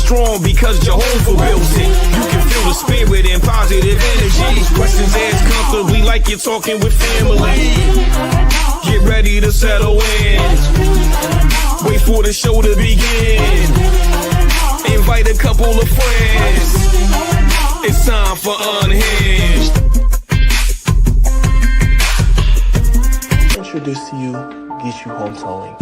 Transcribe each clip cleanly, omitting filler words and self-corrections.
strong because Jehovah built it. You can feel the spirit and positive energy. Questions asked comfortably like you're talking with family. Get ready to settle in. Wait for the show to begin. Invite a couple of friends. It's time for Unhinged. Introduce to you Get You Home Towing,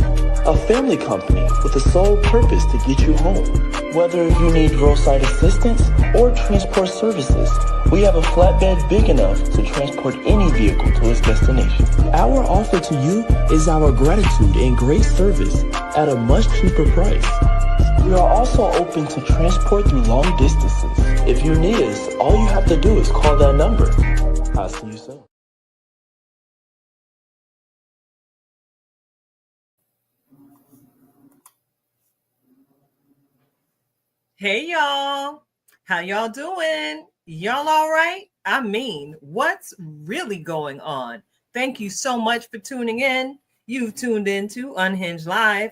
a family company with the sole purpose to get you home. Whether you need roadside assistance or transport services, we have a flatbed big enough to transport any vehicle to its destination. Our offer to you is our gratitude and great service at a much cheaper price. We are also open to transport through long distances. If you need us, all you have to do is call that number. I'll see you soon. Hey y'all, how y'all doing? Y'all all right? I mean, what's really going on? Thank you so much for tuning in. You've tuned into Unhinged Live.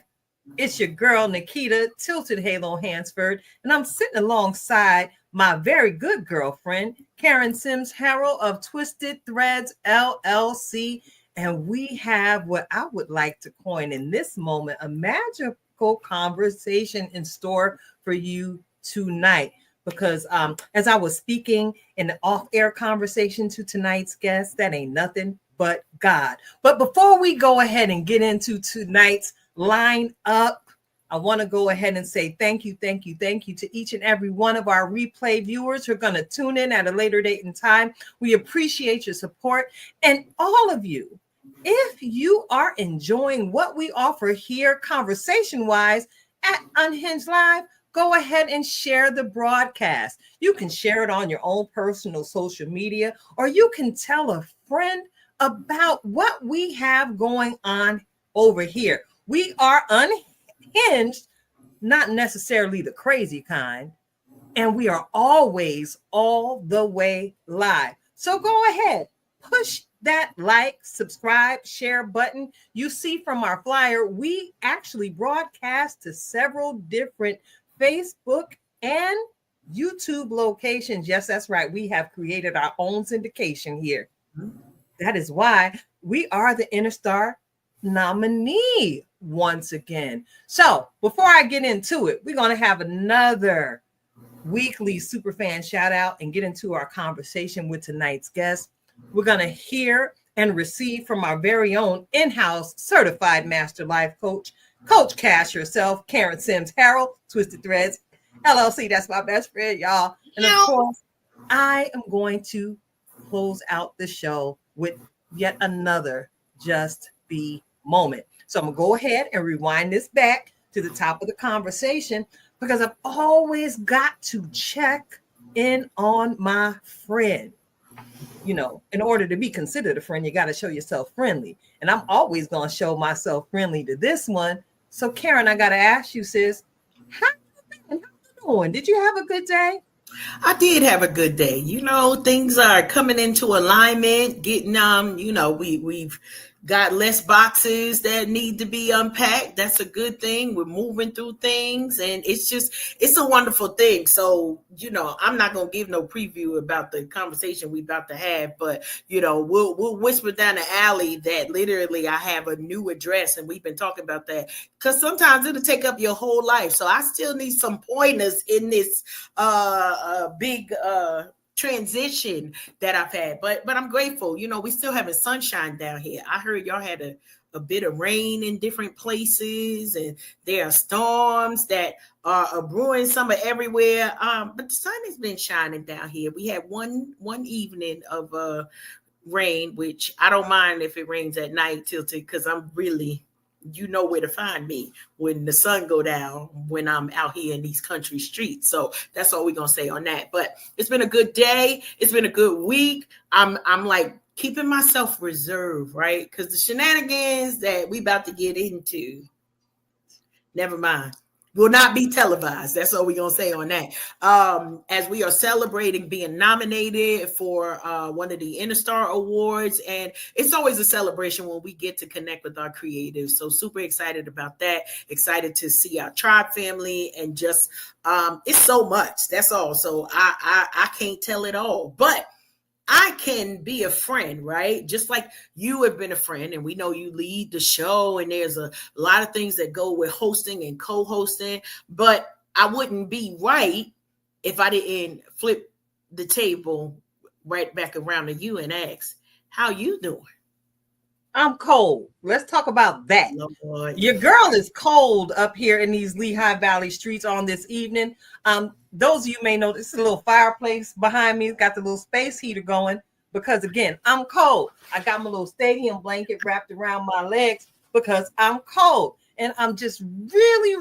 It's your girl, Nikita, Tilted Halo Hansford, and I'm sitting alongside my very good girlfriend, Karen Sims Harrell of Twisted Threads, LLC, and we have what I would like to coin in this moment, a magical conversation in store for you tonight. Because as I was speaking in the off-air conversation to tonight's guest, that ain't nothing but God. But before we go ahead and get into tonight's line up, I want to go ahead and say thank you to each and every one of our replay viewers who are going to tune in at a later date and time. We appreciate your support. And all of you, if you are enjoying what we offer here conversation-wise at Unhinged Live, go ahead and share the broadcast. You can share it on your own personal social media, or you can tell a friend about what we have going on over here. We are unhinged, not necessarily the crazy kind, and we are always all the way live. So go ahead, push that like, subscribe, share button. You see from our flyer, we actually broadcast to several different Facebook and YouTube locations. Yes, that's right. We have created our own syndication here. That is why we are the Interstar nominee once again. So before I get into it, we're going to have another weekly superfan shout out and get into our conversation with tonight's guest. We're going to hear and receive from our very own in-house certified master life coach, Coach Cash herself, Karen Sims Harrell, Twisted Threads, LLC. That's my best friend, y'all. And of course, I am going to close out the show with yet another Just Be moment. So I'm going to go ahead and rewind this back to the top of the conversation because I've always got to check in on my friend. You know, in order to be considered a friend, you got to show yourself friendly. And I'm always going to show myself friendly to this one. So, Karen, I got to ask you, sis, how you been? How you doing? Did you have a good day? I did have a good day. You know, things are coming into alignment, getting, we've got less boxes that need to be unpacked. That's a good thing. We're moving through things and it's a wonderful thing. So, you know, I'm not going to give no preview about the conversation we're about to have, but, you know, we'll whisper down the alley that literally I have a new address and we've been talking about that because sometimes it'll take up your whole life. So I still need some pointers in this big transition that I've had, but I'm grateful. You know, we still having sunshine down here. I heard y'all had a bit of rain in different places, and there are storms that are brewing somewhere everywhere. But the sun has been shining down here. We had one evening of rain, which I don't mind if it rains at night, Tilted, because I'm really, you know where to find me when the sun go down, when I'm out here in these country streets. So that's all we're going to say on that. But it's been a good day. It's been a good week. I'm like keeping myself reserved, right? Because the shenanigans that we about to get into, never mind. will not be televised. That's all we're gonna say on that. As we are celebrating being nominated for one of the Interstar Awards, and it's always a celebration when we get to connect with our creatives. So super excited about that. Excited to see our tribe family, and just it's so much. That's all. So I can't tell it all, but I can be a friend, right? Just like you have been a friend, and we know you lead the show, and there's a lot of things that go with hosting and co-hosting, but I wouldn't be right if I didn't flip the table right back around to you and ask, how you doing? I'm cold. Let's talk about that. Lord. Your girl is cold up here in these Lehigh Valley streets on this evening. Those of you may know this is a little fireplace behind me. It's got the little space heater going because, again, I'm cold. I got my little stadium blanket wrapped around my legs because I'm cold. And I'm just really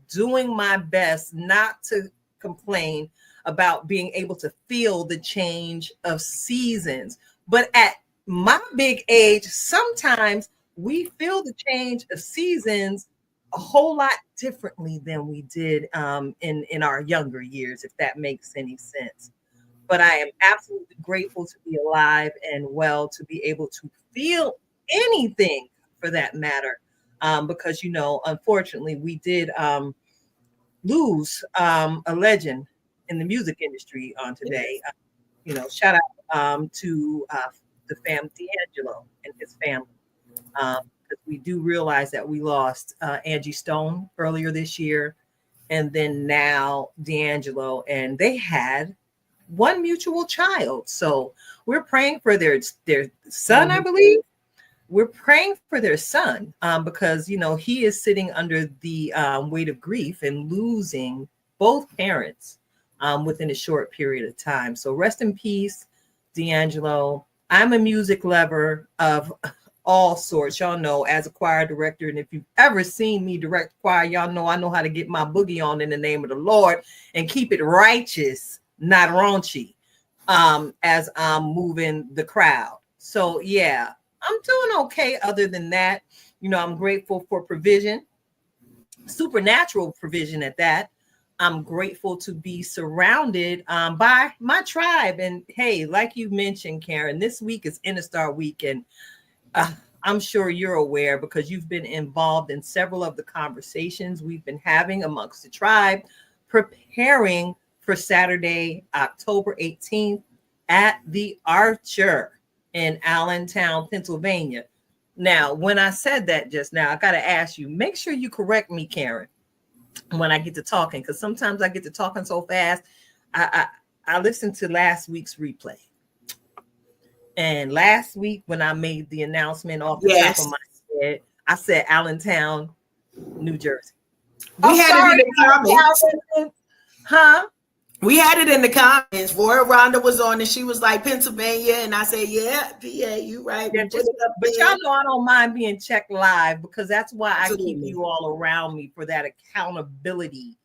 doing my best not to complain about being able to feel the change of seasons. But at my big age, sometimes we feel the change of seasons a whole lot differently than we did in our younger years, if that makes any sense. But I am absolutely grateful to be alive and well, to be able to feel anything for that matter. Because, you know, unfortunately, we did lose a legend in the music industry on today. You know, shout out to the fam D'Angelo and his family. Because we do realize that we lost Angie Stone earlier this year, and then now D'Angelo, and they had one mutual child. So we're praying for their son, I believe. We're praying for their son because, you know, he is sitting under the weight of grief and losing both parents within a short period of time. So rest in peace, D'Angelo. I'm a music lover of all sorts. Y'all know, as a choir director, and if you've ever seen me direct choir, y'all know I know how to get my boogie on in the name of the Lord and keep it righteous, not raunchy, as I'm moving the crowd. So yeah, I'm doing okay. Other than that, you know, I'm grateful for provision, supernatural provision at that. I'm grateful to be surrounded by my tribe. And hey, like you mentioned, Karen, this week is Interstar Week, and I'm sure you're aware because you've been involved in several of the conversations we've been having amongst the tribe, preparing for Saturday, October 18th at the Archer in Allentown, Pennsylvania. Now, when I said that just now, I got to ask you, make sure you correct me, Karen, when I get to talking, because sometimes I get to talking so fast. I listened to last week's replay. And last week, when I made the announcement off the top of my head, I said Allentown, New Jersey. We had it in the comments. Huh? We had it in the comments. Roy Rhonda was on, and she was like Pennsylvania, and I said, "Yeah, PA, you right." Yeah, but y'all know I don't mind being checked live because that's why Absolutely. I keep you all around me for that accountability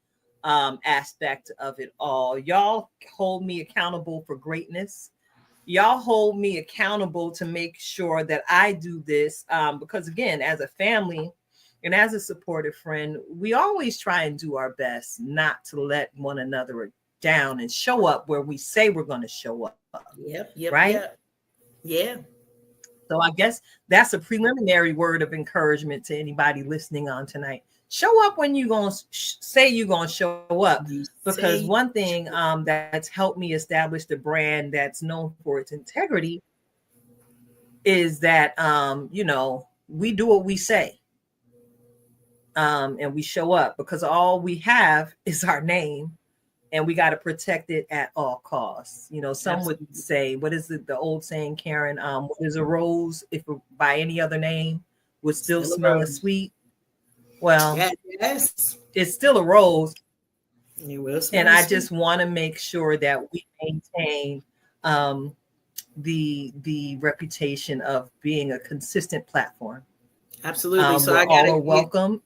aspect of it all. Y'all hold me accountable for greatness. Y'all hold me accountable to make sure that I do this because, again, as a family and as a supportive friend, we always try and do our best not to let one another down and show up where we say we're going to show up. Yep. Right? Yeah. So I guess that's a preliminary word of encouragement to anybody listening on tonight. Show up when you're going to say you're going to show up, because one thing that's helped me establish the brand that's known for its integrity is that, you know, we do what we say and we show up, because all we have is our name and we got to protect it at all costs. You know, some Absolutely. Would say, what is it, the old saying, Karen, what is a rose if by any other name would still smell as sweet? Well, yes, it's still a rose. And I just want to make sure that we maintain the reputation of being a consistent platform. Absolutely. So I all are welcome.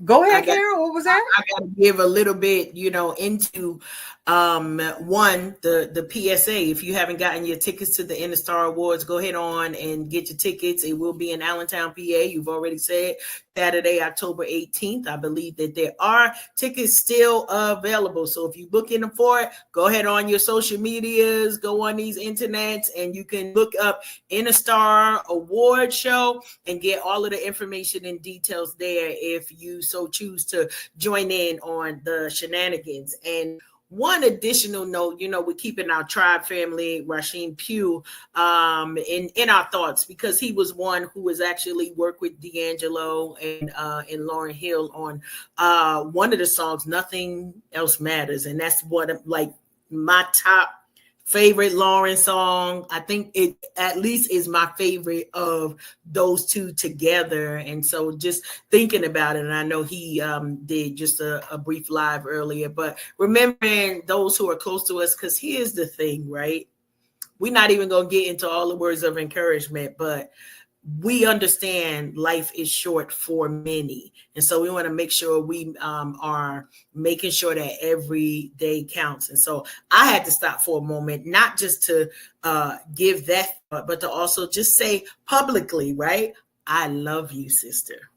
Go ahead, Carol. What was that? I got to give a little bit, you know, into One, the PSA, if you haven't gotten your tickets to the InnerStar Awards, go ahead on and get your tickets. It will be in Allentown, PA. You've already said Saturday, October 18th. I believe that there are tickets still available. So if you're looking for it, go ahead on your social medias, go on these internets, and you can look up InnerStar Award Show and get all of the information and details there if you so choose to join in on the shenanigans. And one additional note, we're keeping our tribe family, Rasheen Pugh, in our thoughts, because he was one who was actually worked with D'Angelo and Lauryn Hill on one of the songs, Nothing Else Matters. And that's what, like, my top favorite Lauryn song. I think it at least is my favorite of those two together. And so just thinking about it, and I know he did just a brief live earlier, but remembering those who are close to us, because here's the thing, right? We're not even going to get into all the words of encouragement, but we understand life is short for many. And so we want to make sure we are making sure that every day counts. And so I had to stop for a moment, not just to give that, but to also just say publicly, right? I love you, sister.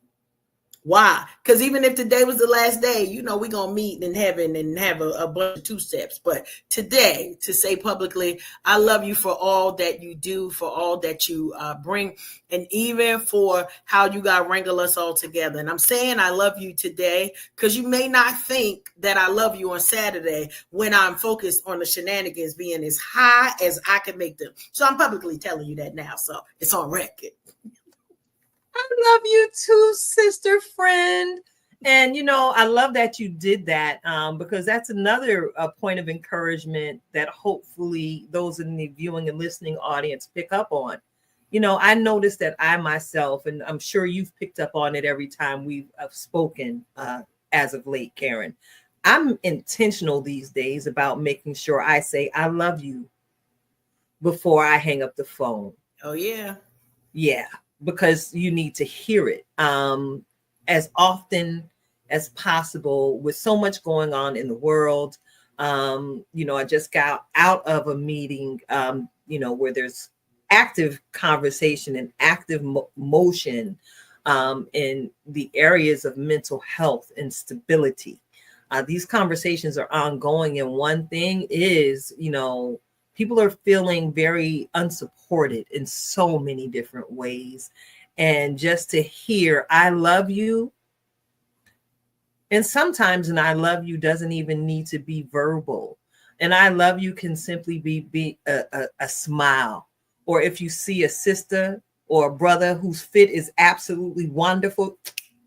Why? Because even if today was the last day, we're going to meet in heaven and have a bunch of two steps. But today, to say publicly, I love you for all that you do, for all that you bring, and even for how you got wrangle us all together. And I'm saying I love you today because you may not think that I love you on Saturday when I'm focused on the shenanigans being as high as I can make them. So I'm publicly telling you that now. So it's on record. I love you too, sister friend. And, I love that you did that because that's another point of encouragement that hopefully those in the viewing and listening audience pick up on. I noticed that I myself, and I'm sure you've picked up on it every time we've spoken as of late, Karen, I'm intentional these days about making sure I say, I love you before I hang up the phone. Oh, yeah. Yeah. Because you need to hear it as often as possible with so much going on in the world. I just got out of a meeting, where there's active conversation and active motion in the areas of mental health and stability. These conversations are ongoing. And one thing is, people are feeling very unsupported in so many different ways. And just to hear, I love you. And sometimes an I love you doesn't even need to be verbal. And I love you can simply be a smile. Or if you see a sister or a brother whose fit is absolutely wonderful,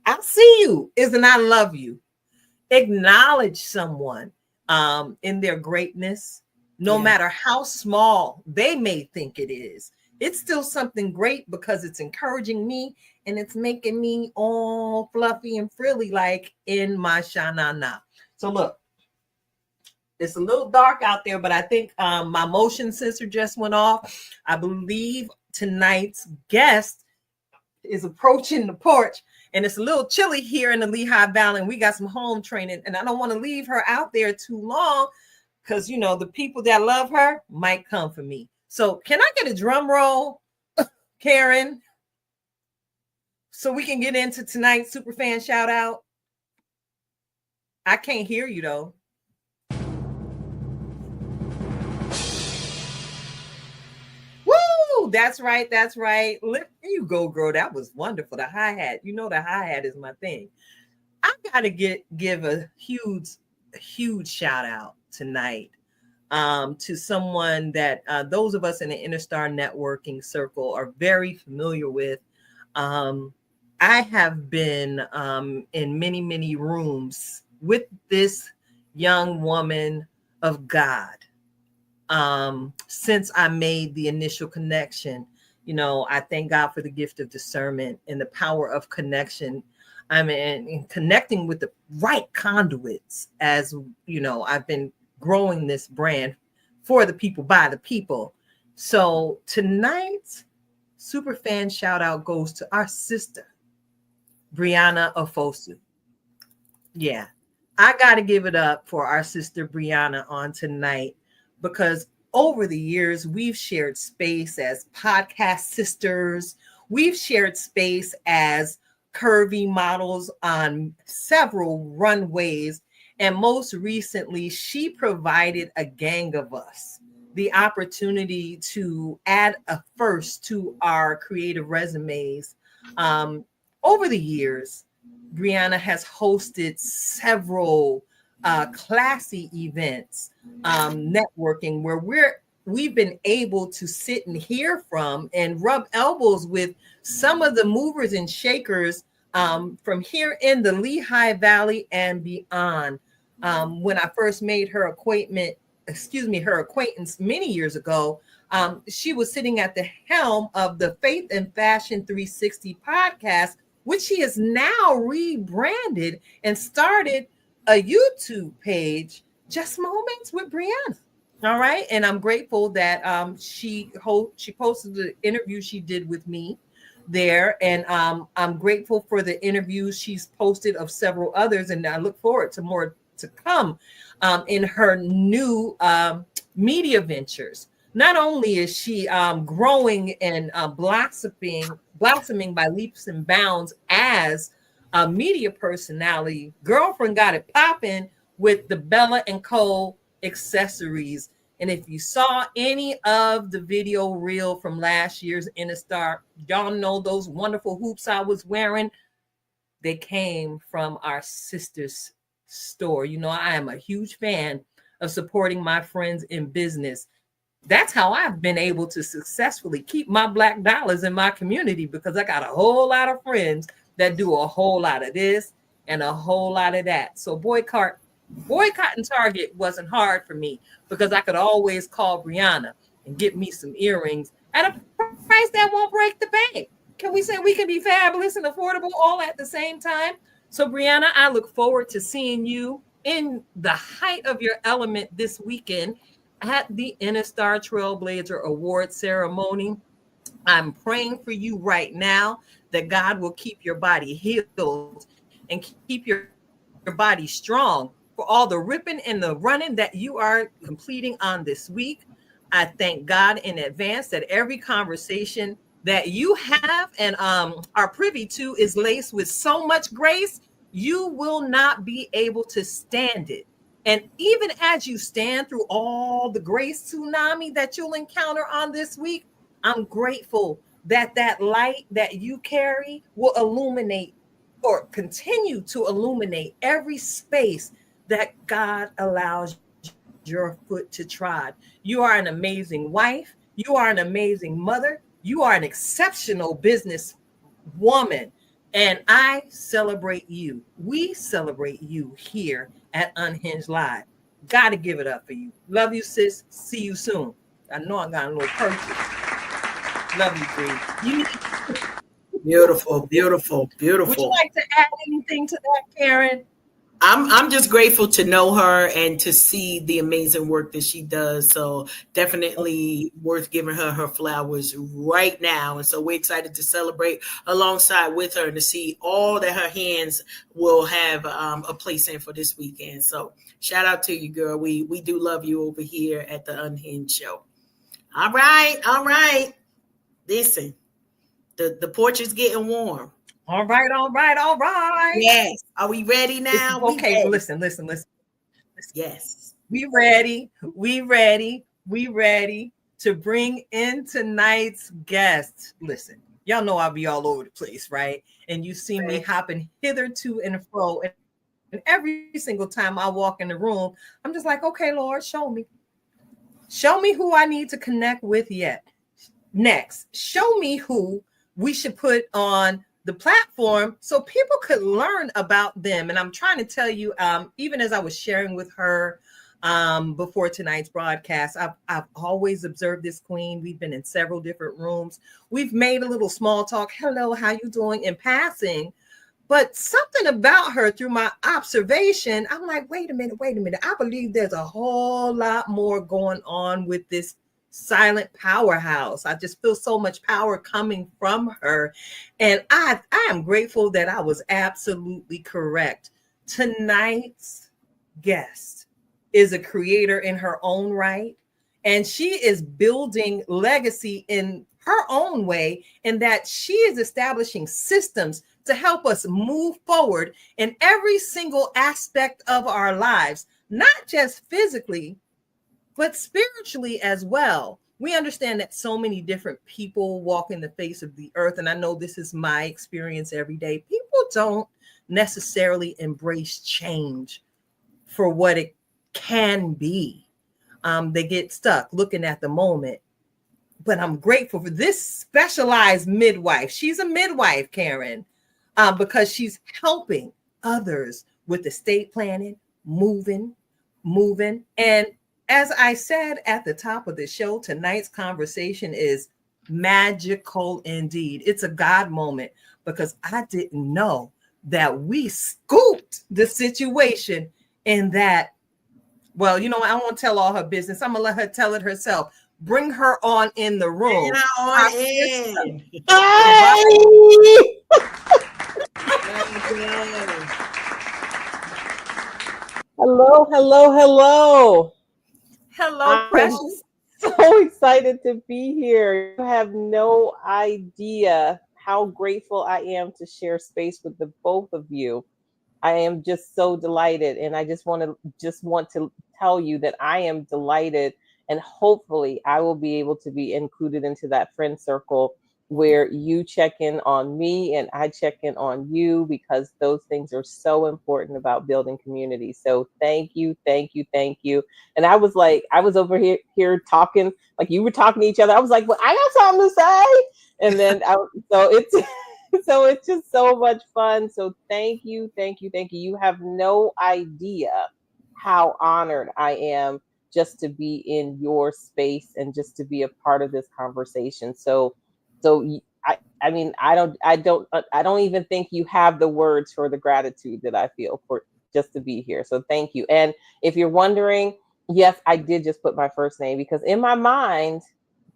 I see you is an I love you. Acknowledge someone in their greatness. No matter how small they may think it is, it's still something great because it's encouraging me and it's making me all fluffy and frilly like in my sha-na-na. So look, it's a little dark out there, but I think my motion sensor just went off. I believe tonight's guest is approaching the porch, and it's a little chilly here in the Lehigh Valley, and we got some home training, and I don't want to leave her out there too long because, the people that love her might come for me. So can I get a drum roll, Karen, so we can get into tonight's Superfan shout out? I can't hear you, though. Woo! That's right. That's right. There you go, girl. That was wonderful. The hi-hat. The hi-hat is my thing. I got to give a huge shout out tonight to someone that those of us in the InnerStar networking circle are very familiar with. I have been in many rooms with this young woman of God since I made the initial connection. I thank God for the gift of discernment and the power of connection. I mean, in connecting with the right conduits, as I've been growing this brand for the people, by the people. So tonight's Superfan shout out goes to our sister, Brianna Ofosu. Yeah, I got to give it up for our sister Brianna on tonight, because over the years, we've shared space as podcast sisters. We've shared space as curvy models on several runways. And most recently, she provided a gang of us the opportunity to add a first to our creative resumes. Um, Over the years, Brianna has hosted several classy events, networking, where we've been able to sit and hear from and rub elbows with some of the movers and shakers from here in the Lehigh Valley and beyond. When I first made her acquaintance many years ago, she was sitting at the helm of the Faith and Fashion 360 podcast, which she has now rebranded and started a YouTube page, Just Moments with Brianna. All right. And I'm grateful that she posted the interview she did with me there. And I'm grateful for the interviews she's posted of several others. And I look forward to more to come in her new media ventures. Not only is she growing and blossoming by leaps and bounds as a media personality, girlfriend got it popping with the Bella and Co accessories. And if you saw any of the video reel from last year's Interstar, y'all know those wonderful hoops I was wearing. They came from our sister's store. You know, I am a huge fan of supporting my friends in business. That's how I've been able to successfully keep my Black dollars in my community, because I got a whole lot of friends that do a whole lot of this and a whole lot of that. So boycotting Target wasn't hard for me, because I could always call Brianna and get me some earrings at a price that won't break the bank. Can we say we can be fabulous and affordable all at the same time? So Brianna, I look forward to seeing you in the height of your element this weekend at the Interstar Trailblazer Award ceremony. I'm praying for you right now that God will keep your body healed and keep your body strong for all the ripping and the running that you are completing on this week. I thank God in advance that every conversation that you have and are privy to is laced with so much grace, you will not be able to stand it. And even as you stand through all the grace tsunami that you'll encounter on this week, I'm grateful that that light that you carry will illuminate or continue to illuminate every space that God allows your foot to trod. You are an amazing wife. You are an amazing mother. You are an exceptional business woman. And I celebrate you. We celebrate you here at Unhinged Live. Got to give it up for you. Love you, sis. See you soon. I know I got a little purchase. Love you, Bree. Beautiful, beautiful, beautiful. Would you like to add anything to that, Karen? I'm just grateful to know her and to see the amazing work that she does. So definitely worth giving her flowers right now. And so we're excited to celebrate alongside with her and to see all that her hands will have a place in for this weekend. So shout out to you, girl. We do love you over here at the Unhinged show. All right. Listen, the porch is getting warm. All right. Yes. Are we ready now? Okay, ready. listen. Yes. We ready to bring in tonight's guest. Listen, y'all know I'll be all over the place, right? And you see me hopping hither to and fro. And every single time I walk in the room, I'm just like, okay, Lord, show me. Show me who I need to connect with next. Show me who we should put on the platform so people could learn about them. And I'm trying to tell you, even as I was sharing with her before tonight's broadcast, I've always observed this queen. We've been in several different rooms. We've made a little small talk. Hello, how you doing in passing? But something about her through my observation, I'm like, wait a minute. I believe there's a whole lot more going on with this silent powerhouse. I just feel so much power coming from her. And I am grateful that I was absolutely correct Tonight's guest is a creator in her own right, and she is building legacy in her own way, in that she is establishing systems to help us move forward in every single aspect of our lives, not just physically, but spiritually as well. We understand that so many different people walk in the face of the earth, and I know this is my experience every day. People don't necessarily embrace change for what it can be. They get stuck looking at the moment. But I'm grateful for this specialized midwife. She's a midwife, Karen, because she's helping others with estate planning, moving. And as I said at the top of the show, tonight's conversation is magical indeed. It's a God moment, because I didn't know that we scooped the situation in that. Well, you know, I won't tell all her business. I'm going to let her tell it herself. Bring her on in the room. Bring her on in. Hello, hello, hello. Hello, Precious. So excited to be here. You have no idea how grateful I am to share space with the both of you. I am just so delighted, and I just want to tell you that I am delighted, and hopefully I will be able to be included into that friend circle where you check in on me and I check in on you, because those things are so important about building community. So thank you. And I was over here talking, like you were talking to each other. I was like, well, I got something to say. And then so it's just so much fun. So thank you. You have no idea how honored I am just to be in your space and just to be a part of this conversation. So I mean, I don't even think you have the words for the gratitude that I feel for just to be here. So thank you. And if you're wondering, yes, I did just put my first name, because in my mind,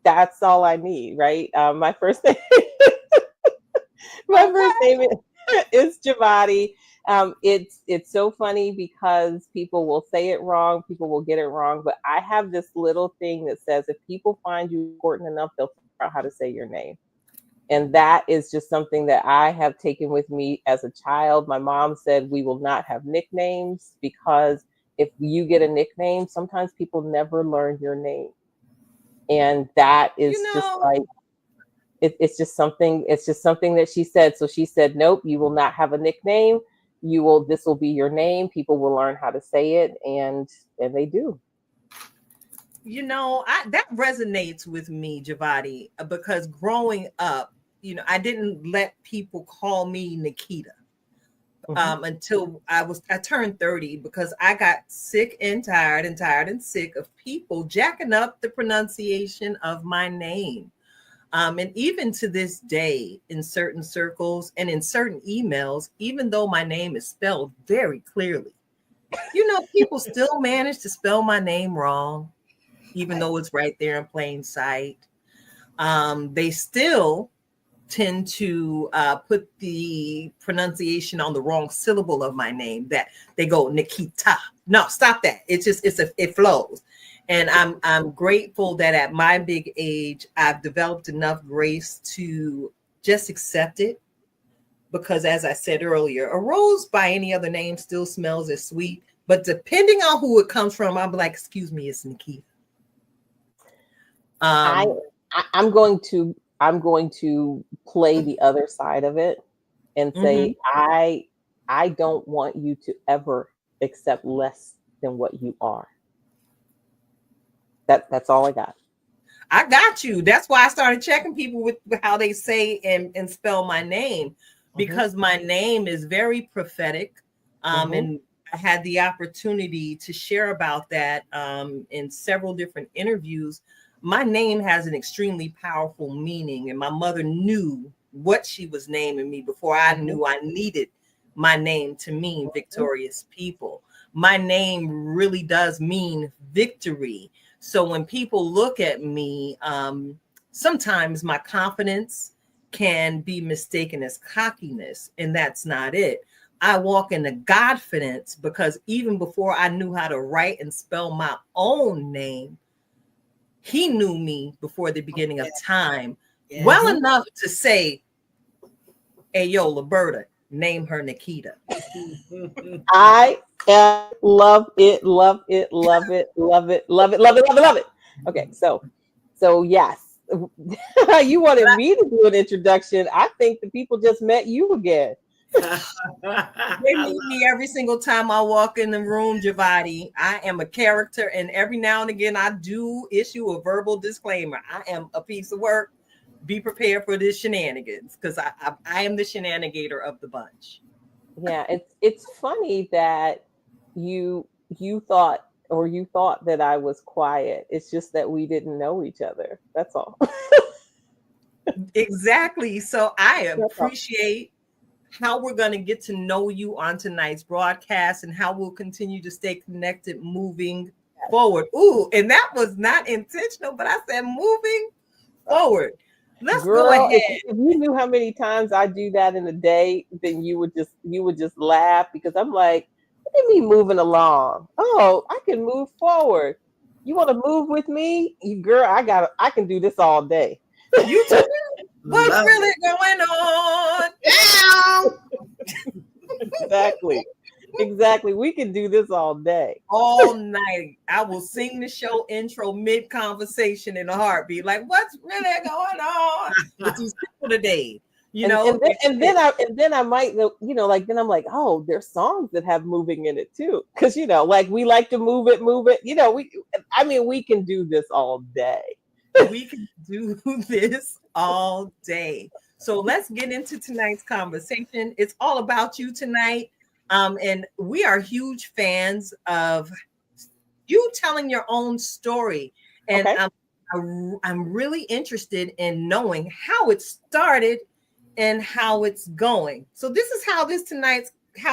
that's all I need, right? My first name, first name is Jevata. It's so funny because people will say it wrong, people will get it wrong, but I have this little thing that says if people find you important enough, they'll figure out how to say your name. And that is just something that I have taken with me as a child. My mom said we will not have nicknames, because if you get a nickname, sometimes people never learn your name. And that is just like, it's just something that she said. So she said, nope, you will not have a nickname. This will be your name. People will learn how to say it. And they do. You know, that resonates with me, Jevata, because growing up, you know, I didn't let people call me Nikita until I turned 30, because I got sick and tired and sick of people jacking up the pronunciation of my name. And even to this day, in certain circles and in certain emails, even though my name is spelled very clearly, you know, people still manage to spell my name wrong, even though it's right there in plain sight. They still tend to put the pronunciation on the wrong syllable of my name, that they go Nikita. No, stop that. It flows. And I'm grateful that at my big age, I've developed enough grace to just accept it. Because as I said earlier, a rose by any other name still smells as sweet. But depending on who it comes from, I'll be like, excuse me, it's Nikita. I'm going to play the other side of it and say, I don't want you to ever accept less than what you are. That's all I got. I got you. That's why I started checking people with how they say and spell my name, because my name is very prophetic. And I had the opportunity to share about that in several different interviews. My name has an extremely powerful meaning, and my mother knew what she was naming me before I knew I needed my name to mean victorious people. My name really does mean victory. So when people look at me, sometimes my confidence can be mistaken as cockiness, and that's not it. I walk in the confidence because even before I knew how to write and spell my own name, he knew me before the beginning of time well enough to say, hey, yo, Liberta, name her Nikita. I love it, love it, love it, love it, love it, love it, love it, love it. Okay, so yes, you wanted me to do an introduction. I think the people just met you again. They meet me every single time I walk in the room, Jevati. I am a character, and every now and again, I do issue a verbal disclaimer. I am a piece of work. Be prepared for this shenanigans, because I am the shenanigator of the bunch. Yeah, it's funny that you thought that I was quiet. It's just that we didn't know each other. That's all. Exactly. So I That's all. appreciate how we're going to get to know you on tonight's broadcast and how we'll continue to stay connected moving forward. Ooh, and that was not intentional, but I said moving forward. Let's go Girl, ahead. if you knew how many times I do that in a day, then you would just laugh, because I'm like, look at me moving along. Oh, I can move forward. You want to move with me? Girl, I can do this all day. You too. What's really going on? Exactly. We can do this all day. All night. I will sing the show intro mid conversation in a heartbeat. Like, what's really going on with these people today? You know, and then I might, like, then I'm like, oh, there's songs that have moving in it too, because like we like to move it. We can do this all day. We can do this all day. So let's get into tonight's conversation. It's all about you tonight. And we are huge fans of you telling your own story. And Okay. I'm really interested in knowing how it started and how it's going. So this is how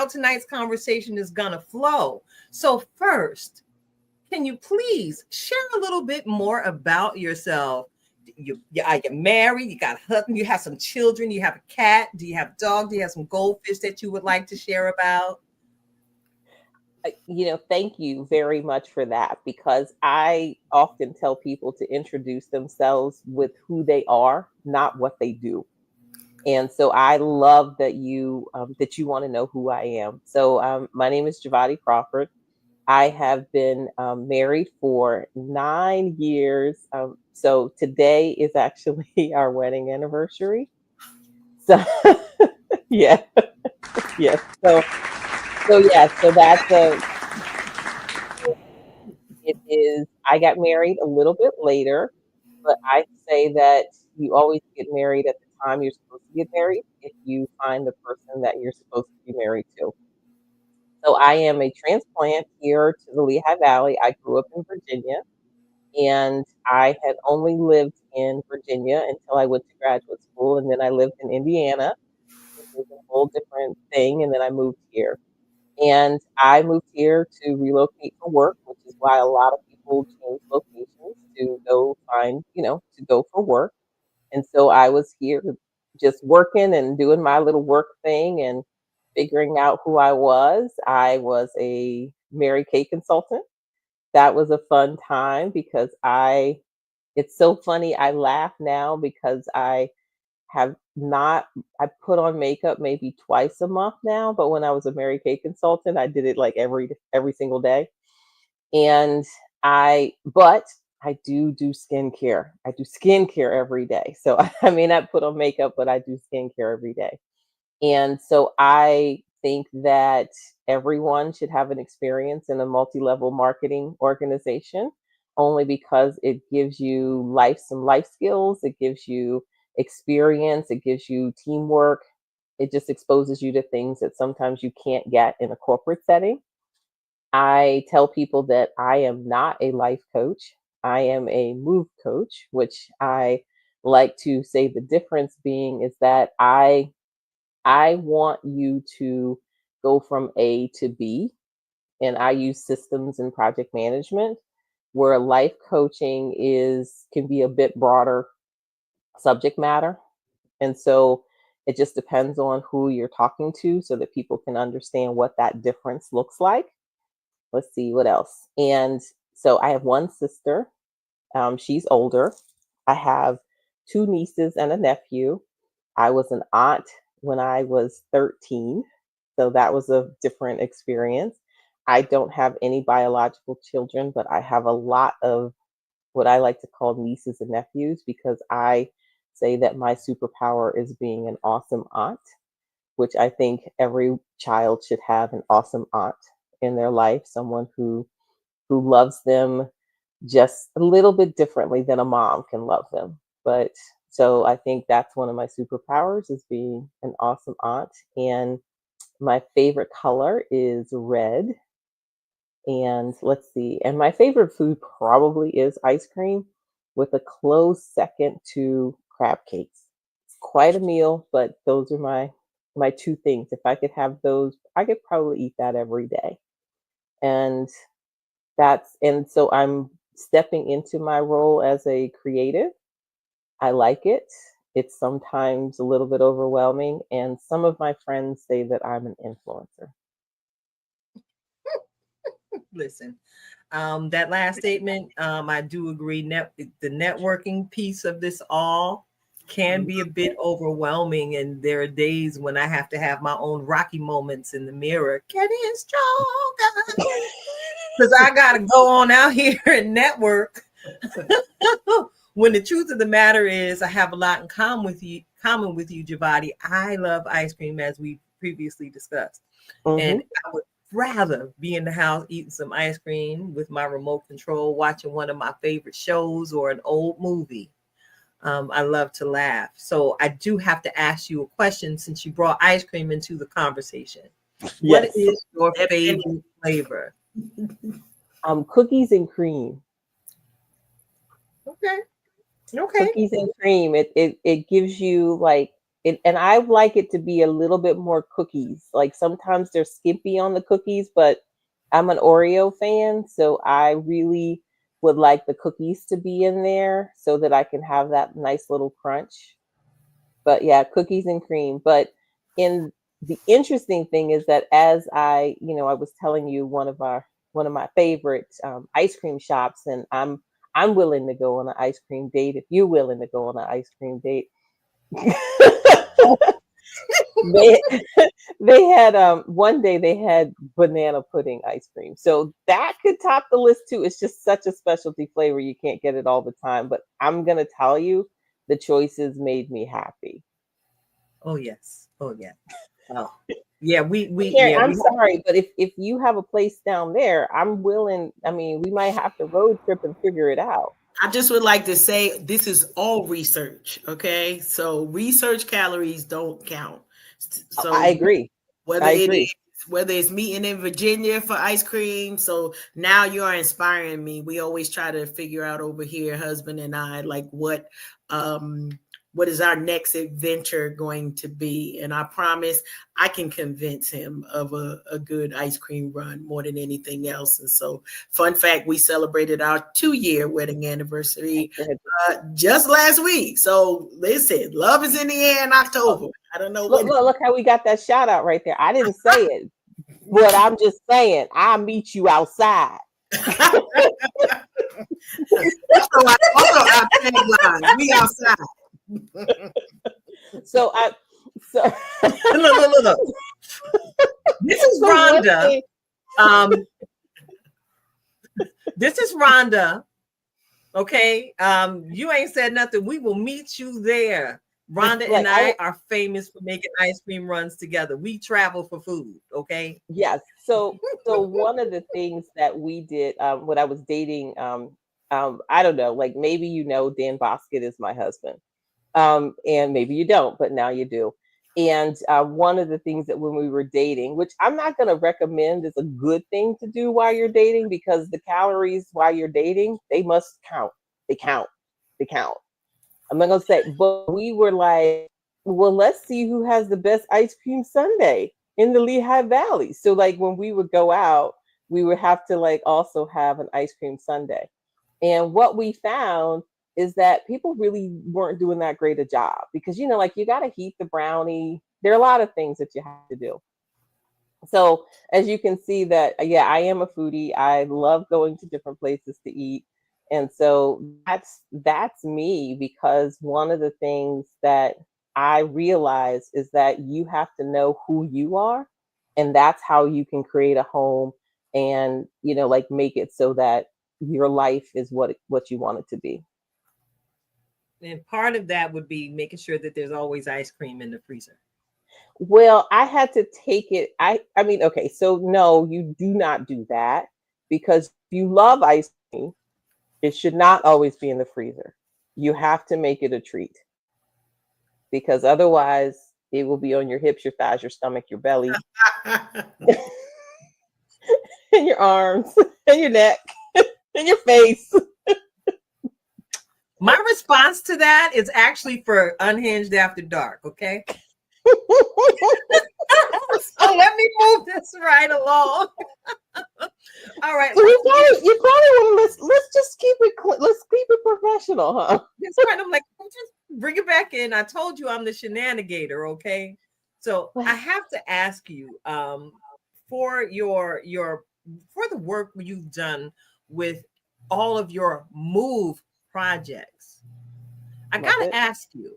tonight's conversation is gonna flow. So first, can you please share a little bit more about yourself? Are you married? You got a husband? You have some children? You have a cat? Do you have a dog? Do you have some goldfish that you would like to share about? Thank you very much for that, because I often tell people to introduce themselves with who they are, not what they do. And so I love that you want to know who I am. So my name is Jevata Crawford. I have been married for 9 years. So today is actually our wedding anniversary. So yeah, yes. So that's it is. I got married a little bit later, but I say that you always get married at the time you're supposed to get married if you find the person that you're supposed to be married to. So I am a transplant here to the Lehigh Valley. I grew up in Virginia, and I had only lived in Virginia until I went to graduate school, and then I lived in Indiana, which is a whole different thing, and then I moved here. And I moved here to relocate for work, which is why a lot of people change locations to go find, to go for work. And so I was here just working and doing my little work thing and figuring out who I was. I was a Mary Kay consultant. That was a fun time because it's so funny. I laugh now because have not, I put on makeup maybe twice a month now, but when I was a Mary Kay consultant, I did it like every single day. And but I do skincare. I do skincare every day. So I may not put on makeup, but I do skincare every day. And so I think that everyone should have an experience in a multi-level marketing organization, only because it gives you some life skills, it gives you experience, it gives you teamwork, it just exposes you to things that sometimes you can't get in a corporate setting. I tell people that I am not a life coach. I am a move coach, which I like to say the difference being is that I want you to go from A to B, and I use systems and project management, where life coaching can be a bit broader subject matter. And so It just depends on who you're talking to so that people can understand what that difference looks like. Let's see what else. And so I have one sister. She's older. I have two nieces and a nephew. I was an aunt when I was 13. So that was a different experience. I don't have any biological children, but I have a lot of what I like to call nieces and nephews because I say that my superpower is being an awesome aunt, which I think every child should have an awesome aunt in their life, someone who loves them just a little bit differently than a mom can love them. But so I think that's one of my superpowers is being an awesome aunt. And my favorite color is red. And let's see. And my favorite food probably is ice cream with a close second to crab cakes. It's quite a meal, but those are my two things. If I could have those, I could probably eat that every day. And and so I'm stepping into my role as a creative. I like it. It's sometimes a little bit overwhelming, and some of my friends say that I'm an influencer. Listen, that last statement, I do agree. The networking piece of this all can be a bit overwhelming, and there are days when I have to have my own rocky moments in the mirror. Getting stronger, because I got to go on out here and network. When the truth of the matter is, I have a lot in common with you, Jevati. I love ice cream, as we previously discussed, and I would rather be in the house eating some ice cream with my remote control, watching one of my favorite shows or an old movie. I love to laugh. So I do have to ask you a question since you brought ice cream into the conversation. Yes. What is your favorite flavor? Cookies and cream. Okay. Cookies and cream. It gives you like it, and I like it to be a little bit more cookies. Like sometimes they're skimpy on the cookies, but I'm an Oreo fan, so I really would like the cookies to be in there so that I can have that nice little crunch. But yeah, cookies and cream. But in the interesting thing is that as I was telling you one of my favorite ice cream shops, and I'm willing to go on an ice cream date if you're willing to go on an ice cream date. they had one day they had banana pudding ice cream, so that could top the list too. It's just such a specialty flavor, you can't get it all the time, but I'm gonna tell you the choices made me happy. Oh yes. Oh yeah, I'm sorry, but if you have a place down there, I'm willing. I mean, we might have to road trip and figure it out. I just would like to say this is all research, okay? So research calories don't count. So I agree. Whether it's meeting in Virginia for ice cream. So now you are inspiring me. We always try to figure out over here, husband and I, like what is our next adventure going to be? And I promise I can convince him of a good ice cream run more than anything else. And so, fun fact, we celebrated our 2-year wedding anniversary just last week. So listen, love is in the air in October. I don't know. Look how we got that shout out right there. I didn't say it, but I'm just saying I'll meet you outside. Also our tagline, we outside. So look. This is Rhonda. This is Rhonda. Okay. You ain't said nothing. We will meet you there. Rhonda and I are famous for making ice cream runs together. We travel for food. Okay. Yes. So one of the things that we did when I was dating, I don't know, like maybe Dan Bosket is my husband. And maybe you don't, but now you do. And one of the things that when we were dating, which I'm not going to recommend is a good thing to do while you're dating, because the calories while you're dating, they must count. They count. I'm not going to say, but we were like, well, let's see who has the best ice cream sundae in the Lehigh Valley. So like when we would go out, we would have to like also have an ice cream sundae. And what we found is that people really weren't doing that great a job because, like you got to heat the brownie. There are a lot of things that you have to do. So as you can see that, yeah, I am a foodie. I love going to different places to eat. And so that's me, because one of the things that I realize is that you have to know who you are, and that's how you can create a home and, like make it so that your life is what you want it to be. And part of that would be making sure that there's always ice cream in the freezer. Well, I had to take it. I mean, okay, so no, you do not do that, because if you love ice cream, it should not always be in the freezer. You have to make it a treat, because otherwise it will be on your hips, your thighs, your stomach, your belly, and your arms, and your neck, and your face. My response to that is actually for Unhinged After Dark, okay? So let me move this right along. All right. So you probably want to let's just keep it let's keep it professional, huh? That's right. I'm like, just bring it back in. I told you I'm the shenanigator, okay? So I have to ask you, for your for the work you've done with all of your move projects, I gotta ask you,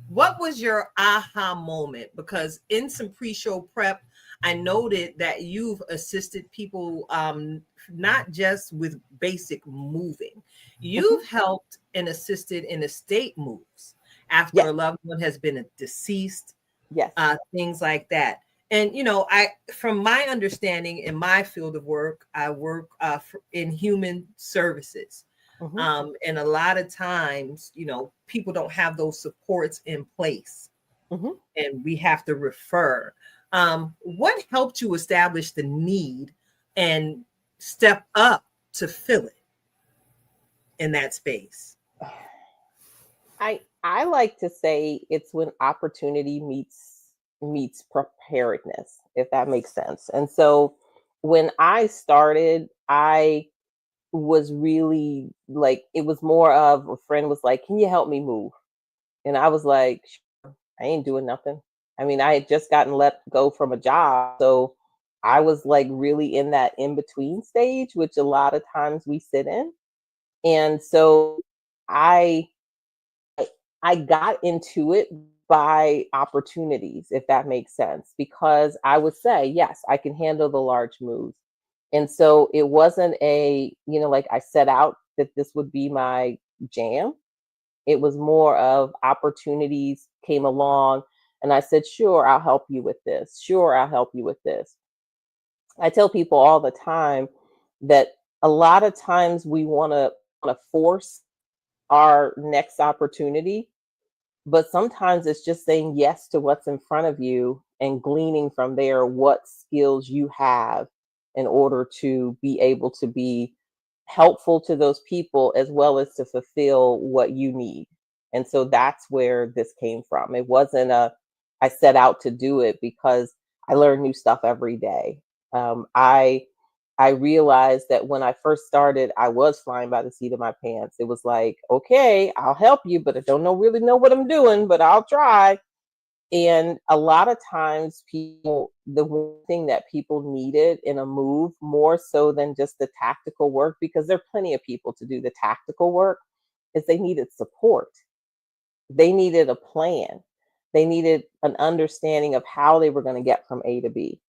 what was your aha moment? Because in some pre-show prep, I noted that you've assisted people not just with basic moving. You've helped and assisted in estate moves after a loved one has been deceased, things like that. And from my understanding in my field of work, I work in human services. And a lot of times, people don't have those supports in place, and we have to refer. What helped you establish the need and step up to fill it in that space? I like to say it's when opportunity meets preparedness, if that makes sense. And so when I started, I was really like, it was more of a friend was like, can you help me move? And I was like, sure, I ain't doing nothing. I mean, I had just gotten let go from a job. So I was like really in that in between stage, which a lot of times we sit in. And so I got into it by opportunities, if that makes sense, because I would say, yes, I can handle the large moves. And so it wasn't like I set out that this would be my jam. It was more of opportunities came along and I said, sure, I'll help you with this. Sure, I'll help you with this. I tell people all the time that a lot of times we want to force our next opportunity, but sometimes it's just saying yes to what's in front of you and gleaning from there what skills you have in order to be able to be helpful to those people as well as to fulfill what you need. And so that's where this came from. It wasn't I set out to do it, because I learn new stuff every day. I realized that when I first started, I was flying by the seat of my pants. It was like, okay, I'll help you, but I don't really know what I'm doing, but I'll try. And a lot of times the one thing that people needed in a move, more so than just the tactical work, because there are plenty of people to do the tactical work, is they needed support. They needed a plan. They needed an understanding of how they were going to get from A to B.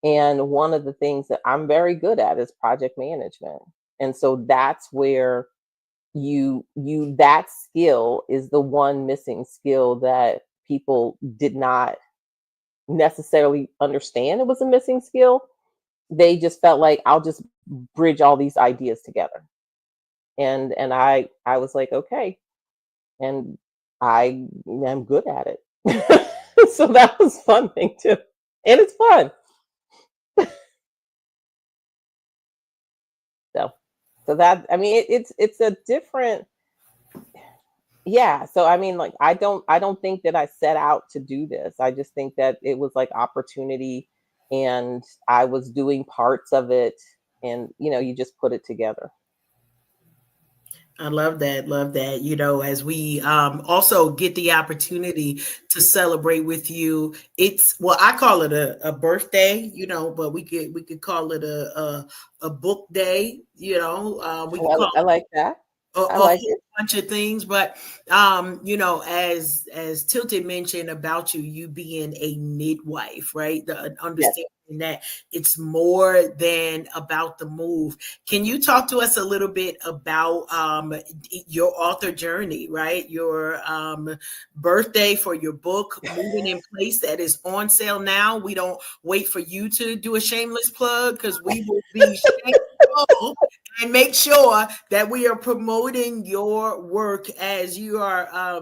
And one of the things that I'm very good at is project management. And so that's where that skill is the one missing skill that people did not necessarily understand it was a missing skill. They just felt like, I'll just bridge all these ideas together. And I was like, okay. And I am good at it. So that was a fun thing too. And it's fun. So that, I mean, it's a different, yeah. So I mean, like, I don't think that I set out to do this. I just think that it was like opportunity, and I was doing parts of it, and you just put it together. I love that. Love that. You know, as we also get the opportunity to celebrate with you, it's well, I call it a birthday, you know, but we could call it a book day, you know. We could call I like that. a I like whole it. bunch of things, but you know, as Tilted mentioned about you being a midwife, right? The Yes. understanding that it's more than about the move. Can you talk to us a little bit about your author journey, right? Your birthday for your book, Moving in Place, that is on sale now. We don't wait for you to do a shameless plug because we will be shameful and make sure that we are promoting your work as you are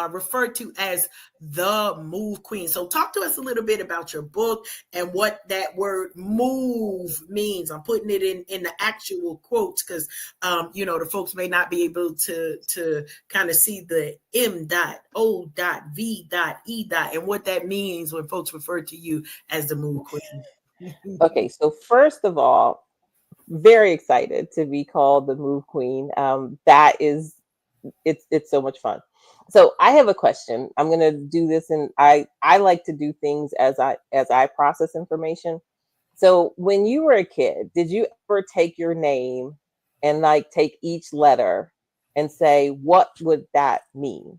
referred to as the Move Queen. So, talk to us a little bit about your book and what that word "move" means. I'm putting it in the actual quotes because you know, the folks may not be able to kind of see the M dot O dot V dot E dot and what that means when folks refer to you as the Move Queen. Okay, so first of all, very excited to be called the Move Queen. That is, it's so much fun. So I have a question. I'm gonna do this, and I like to do things as I process information. So when you were a kid, did you ever take your name and like take each letter and say what would that mean?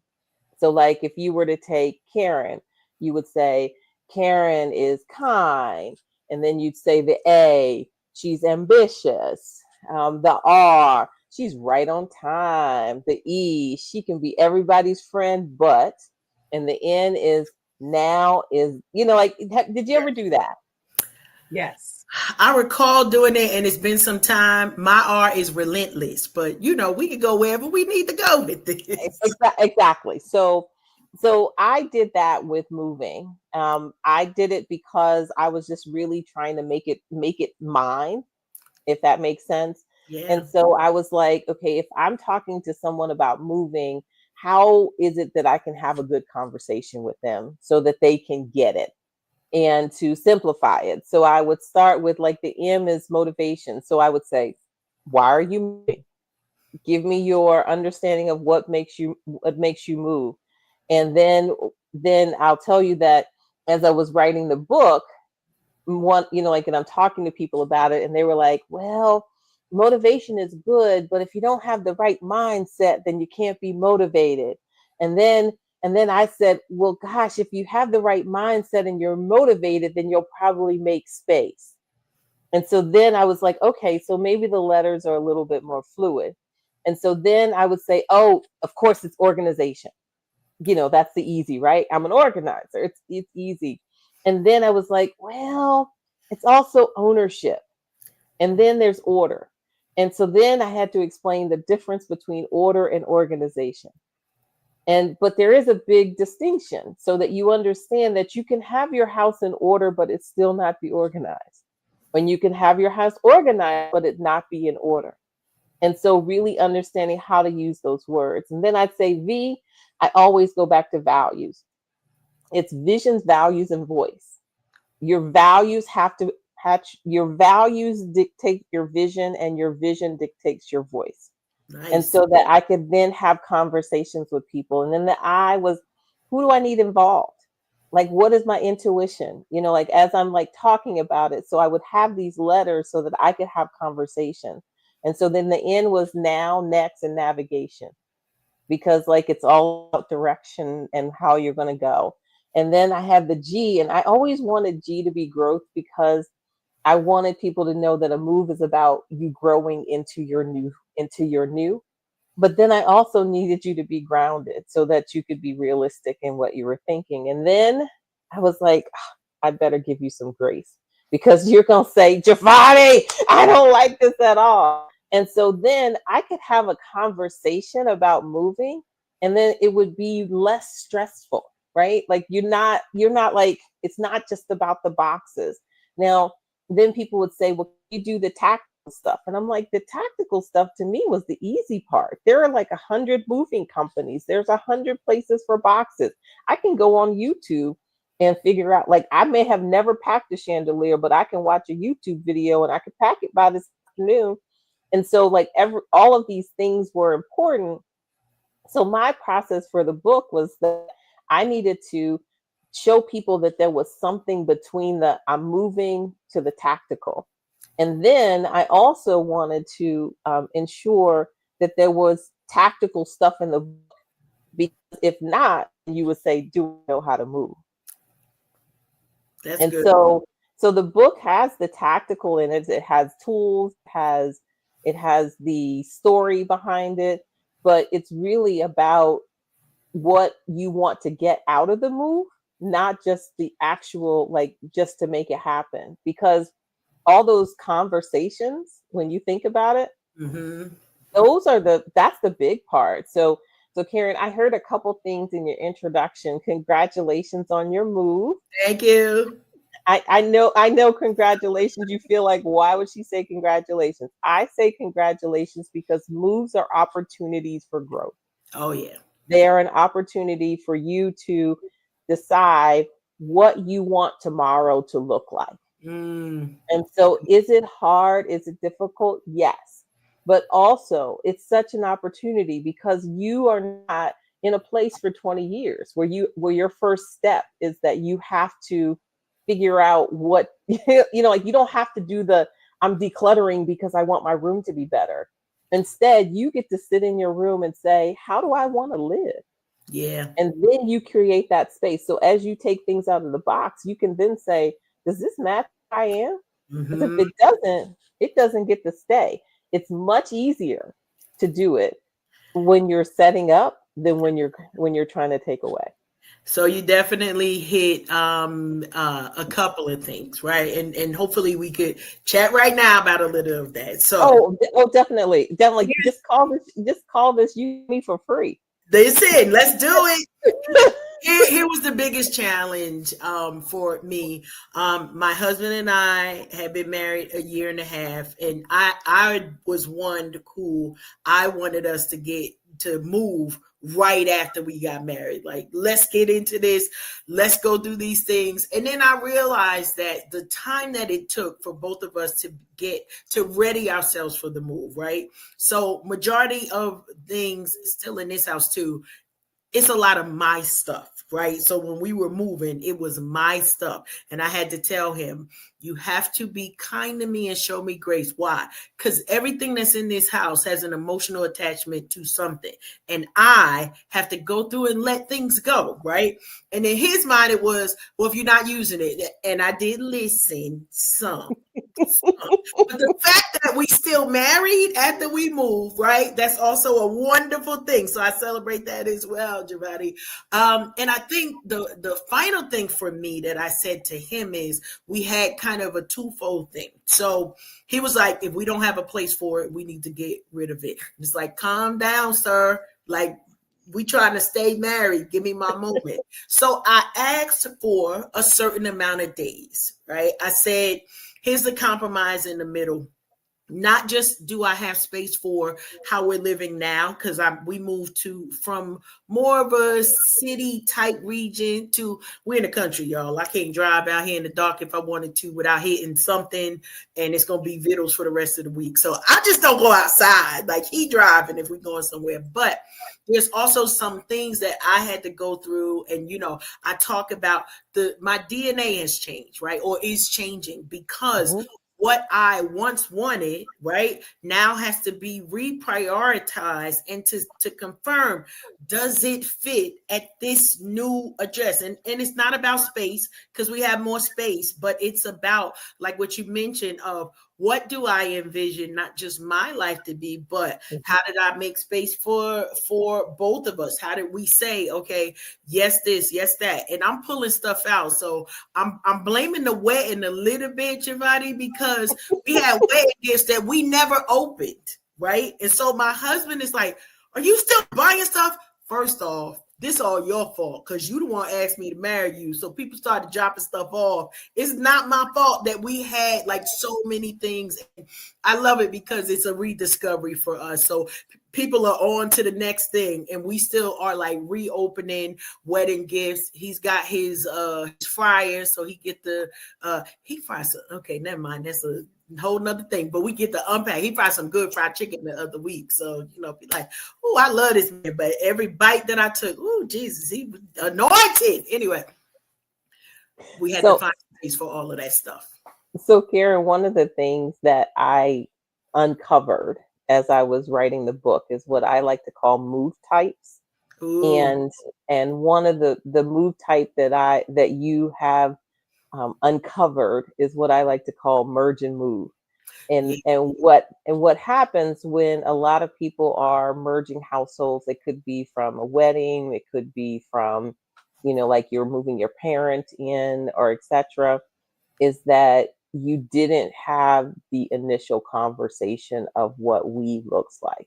So, like, if you were to take Karen, you would say Karen is kind, and then you'd say the A, she's ambitious. The R, she's right on time. The E, she can be everybody's friend, but, and the N is now is, like, did you ever do that? Yes. I recall doing it, and it's been some time. My R is relentless, but you know, we can go wherever we need to go with this. Exactly. So I did that with moving. I did it because I was just really trying to make it mine, if that makes sense. Yeah, And so I was like, okay, if I'm talking to someone about moving, how is it that I can have a good conversation with them so that they can get it? And to simplify it, so I would start with, like, the M is motivation. So I would say, why are you moving? Give me your understanding of what makes you move. And then I'll tell you that as I was writing the book, one, like, and I'm talking to people about it, and they were like, well, motivation is good, but if you don't have the right mindset, then you can't be motivated. And then I said, well, gosh, if you have the right mindset and you're motivated, then you'll probably make space. And so then I was like, okay, so maybe the letters are a little bit more fluid. And so then I would say, oh, of course it's organization. That's the easy, right? I'm an organizer. It's easy. And then I was like, well, it's also ownership. And then there's order. And so then I had to explain the difference between order and organization. But there is a big distinction so that you understand that you can have your house in order, but it still not be organized. When you can have your house organized, but it not be in order. And so really understanding how to use those words. And then I'd say V, I always go back to values. It's visions, values, and voice. Your values have to hatch, your values dictate your vision, and your vision dictates your voice. And nice. so that I could then have conversations with people. And then the I was, who do I need involved? Like, what is my intuition? Like, as I'm like talking about it. So I would have these letters so that I could have conversation. And so then the N was now, next, and navigation, because, like, it's all about direction and how you're going to go. And then I have the G, and I always wanted G to be growth because I wanted people to know that a move is about you growing into your new. But then I also needed you to be grounded so that you could be realistic in what you were thinking. And then I was like, I better give you some grace because you're going to say, Jevati, I don't like this at all. And so then I could have a conversation about moving, and then it would be less stressful, right? Like, you're not like, it's not just about the boxes. Now, then people would say, well, you do the tactical stuff. And I'm like, the tactical stuff to me was the easy part. There are like 100 moving companies. There's 100 places for boxes. I can go on YouTube and figure out, like, I may have never packed a chandelier, but I can watch a YouTube video and I could pack it by this afternoon. And so like all of these things were important. So my process for the book was that I needed to show people that there was something between the I'm moving to the tactical. And then I also wanted to ensure that there was tactical stuff in the book, because if not, you would say, do I know how to move? That's And good. so the book has the tactical in it. It has tools, it has the story behind it, but it's really about what you want to get out of the move, not just the actual, like, just to make it happen. Because all those conversations, when you think about it, Mm-hmm. that's the big part. So Karen, I heard a couple things in your introduction. Congratulations on your move. Thank you. I know congratulations. You feel like, why would she say congratulations? I say congratulations because moves are opportunities for growth. Oh yeah. They are an opportunity for you to decide what you want tomorrow to look like. Mm. And so, is it hard? Is it difficult? Yes. But also, it's such an opportunity because you are not in a place for 20 years where your first step is that you have to figure out what, like, you don't have to do the I'm decluttering because I want my room to be better. Instead, you get to sit in your room and say, how do I want to live? Yeah. And then you create that space. So as you take things out of the box, you can then say, does this match who I am? Because if Mm-hmm. it doesn't get to stay. It's much easier to do it when you're setting up than when you're trying to take away. So you definitely hit a couple of things, right? And hopefully we could chat right now about a little of that. So Definitely. Definitely. Just call this you me for free. listen, let's do it. Here was the biggest challenge for me. My husband and I had been married a year and a half, and I was one who I wanted us to move right after we got married. Like, let's get into this, let's go do these things. And then I realized that the time that it took for both of us to get to ready ourselves for the move, right? So majority of things still in this house too, it's a lot of my stuff, right? So when we were moving, it was my stuff. And I had to tell him, you have to be kind to me and show me grace. Why? Because everything that's in this house has an emotional attachment to something. And I have to go through and let things go, right? And in his mind, it was, well, if you're not using it, and I did listen some. But the fact that we still married after we moved, right? That's also a wonderful thing. So I celebrate that as well, Jevata. And I think the final thing for me that I said to him is we had kind of a twofold thing. So he was like, if we don't have a place for it, we need to get rid of it. It's like, calm down, sir. Like, we trying to stay married. Give me my moment. So I asked for a certain amount of days, right? I said, here's the compromise in the middle. Not just do I have space for how we're living now, because we moved from more of a city type region to we're in the country, y'all. I can't drive out here in the dark if I wanted to without hitting something, and it's gonna be vittles for the rest of the week. So I just don't go outside. Like, he driving if we're going somewhere. But there's also some things that I had to go through, and I talk about my DNA has changed, right, or is changing because what I once wanted, right, now has to be reprioritized and to confirm, does it fit at this new address? And it's not about space because we have more space, but it's about, like what you mentioned, of what do I envision, not just my life to be, but how did I make space for both of us? How did we say, okay, yes, this, yes, that? And I'm pulling stuff out. So I'm blaming the wedding a little bit, Jevata, because we had wedding gifts that we never opened, right? And so my husband is like, are you still buying stuff? First off, this all your fault because you the one asked me to marry you. So people started dropping stuff off. It's not my fault that we had like so many things. I love it because it's a rediscovery for us. So people are on to the next thing, and we still are like reopening wedding gifts. He's got his fryers, so he get the he fries some, okay, never mind, that's a whole nother thing, but we get the unpack. He fried some good fried chicken the other week, so be like, oh, I love this man, but every bite that I took, oh Jesus, he was anointed. Anyway, we had to find space for all of that stuff. So Karen, one of the things that I uncovered as I was writing the book is what I like to call move types. Ooh. And one of the move type that you have uncovered is what I like to call merge and move. And what happens when a lot of people are merging households? It could be from a wedding, it could be from, like you're moving your parent in or etc. Is that you didn't have the initial conversation of what we looks like.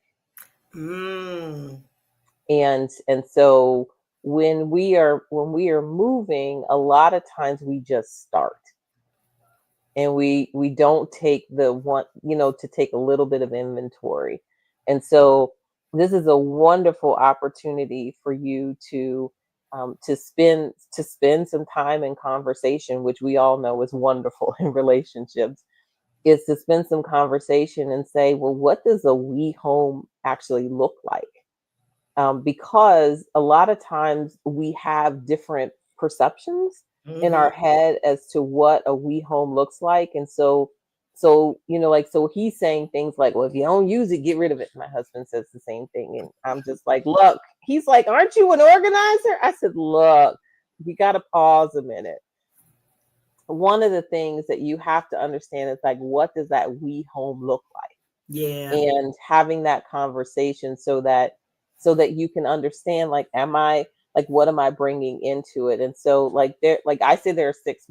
And so when we are moving, a lot of times we just start. And we don't take the one, to take a little bit of inventory. And so this is a wonderful opportunity for you to spend some time in conversation, which we all know is wonderful in relationships, is to spend some conversation and say, well, what does a we home actually look like? Because a lot of times we have different perceptions in our head as to what a we home looks like. And so he's saying things like, well, if you don't use it, get rid of it. My husband says the same thing. And I'm just like, look, he's like, aren't you an organizer? I said, look, you got to pause a minute. One of the things that you have to understand is like, what does that we home look like? Yeah. And having that conversation so that you can understand, like, what am I bringing into it? And so like I say, there are 6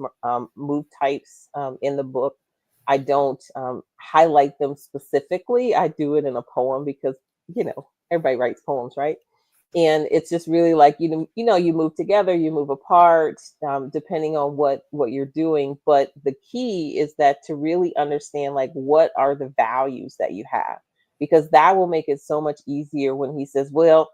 move types in the book. I don't highlight them specifically. I do it in a poem because, everybody writes poems, right? And it's just really like, you move together, you move apart, depending on what you're doing. But the key is that to really understand, like, what are the values that you have? Because that will make it so much easier when he says, well,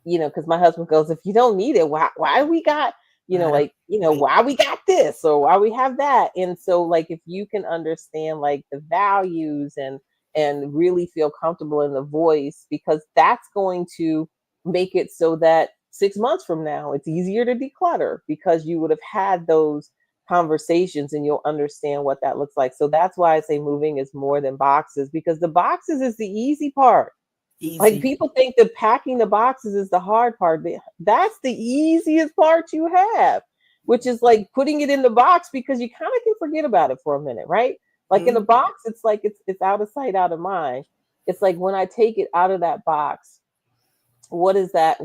because my husband goes, if you don't need it, why we got, why we got this or why we have that. And so like, if you can understand like the values and really feel comfortable in the voice, because that's going to make it so that 6 months from now, it's easier to declutter because you would have had those conversations and you'll understand what that looks like. So that's why I say moving is more than boxes, because the boxes is the easy part. Easy. Like people think that packing the boxes is the hard part. That's the easiest part you have, which is like putting it in the box, because you kind of can forget about it for a minute, right? Like in a box, it's like it's out of sight, out of mind. It's like when I take it out of that box, what is that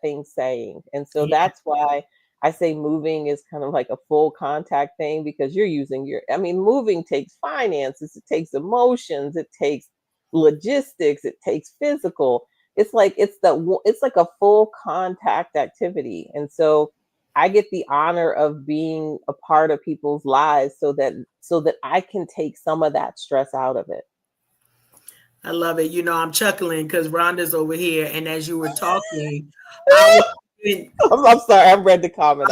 thing saying? And so that's why I say moving is kind of like a full contact thing, because you're using moving takes finances, it takes emotions, it takes logistics, it takes physical. It's like a full contact activity. And so I get the honor of being a part of people's lives so that I can take some of that stress out of it. I love it. I'm chuckling because Rhonda's over here, and as you were talking, I'm sorry, I read the comment.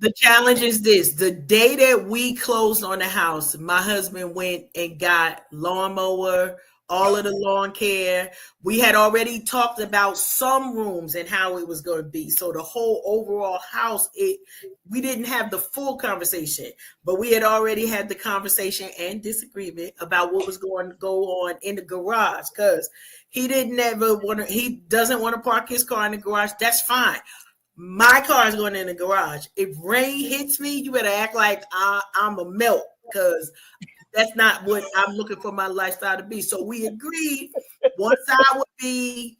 The challenge is this: the day that we closed on the house, my husband went and got lawnmower, all of the lawn care. We had already talked about some rooms and how it was going to be. So the whole overall house, we didn't have the full conversation, but we had already had the conversation and disagreement about what was going to go on in the garage, because he doesn't want to park his car in the garage. That's fine. My car is going in the garage. If rain hits me, you better act like I'm a melt, because that's not what I'm looking for my lifestyle to be. So we agreed one side would be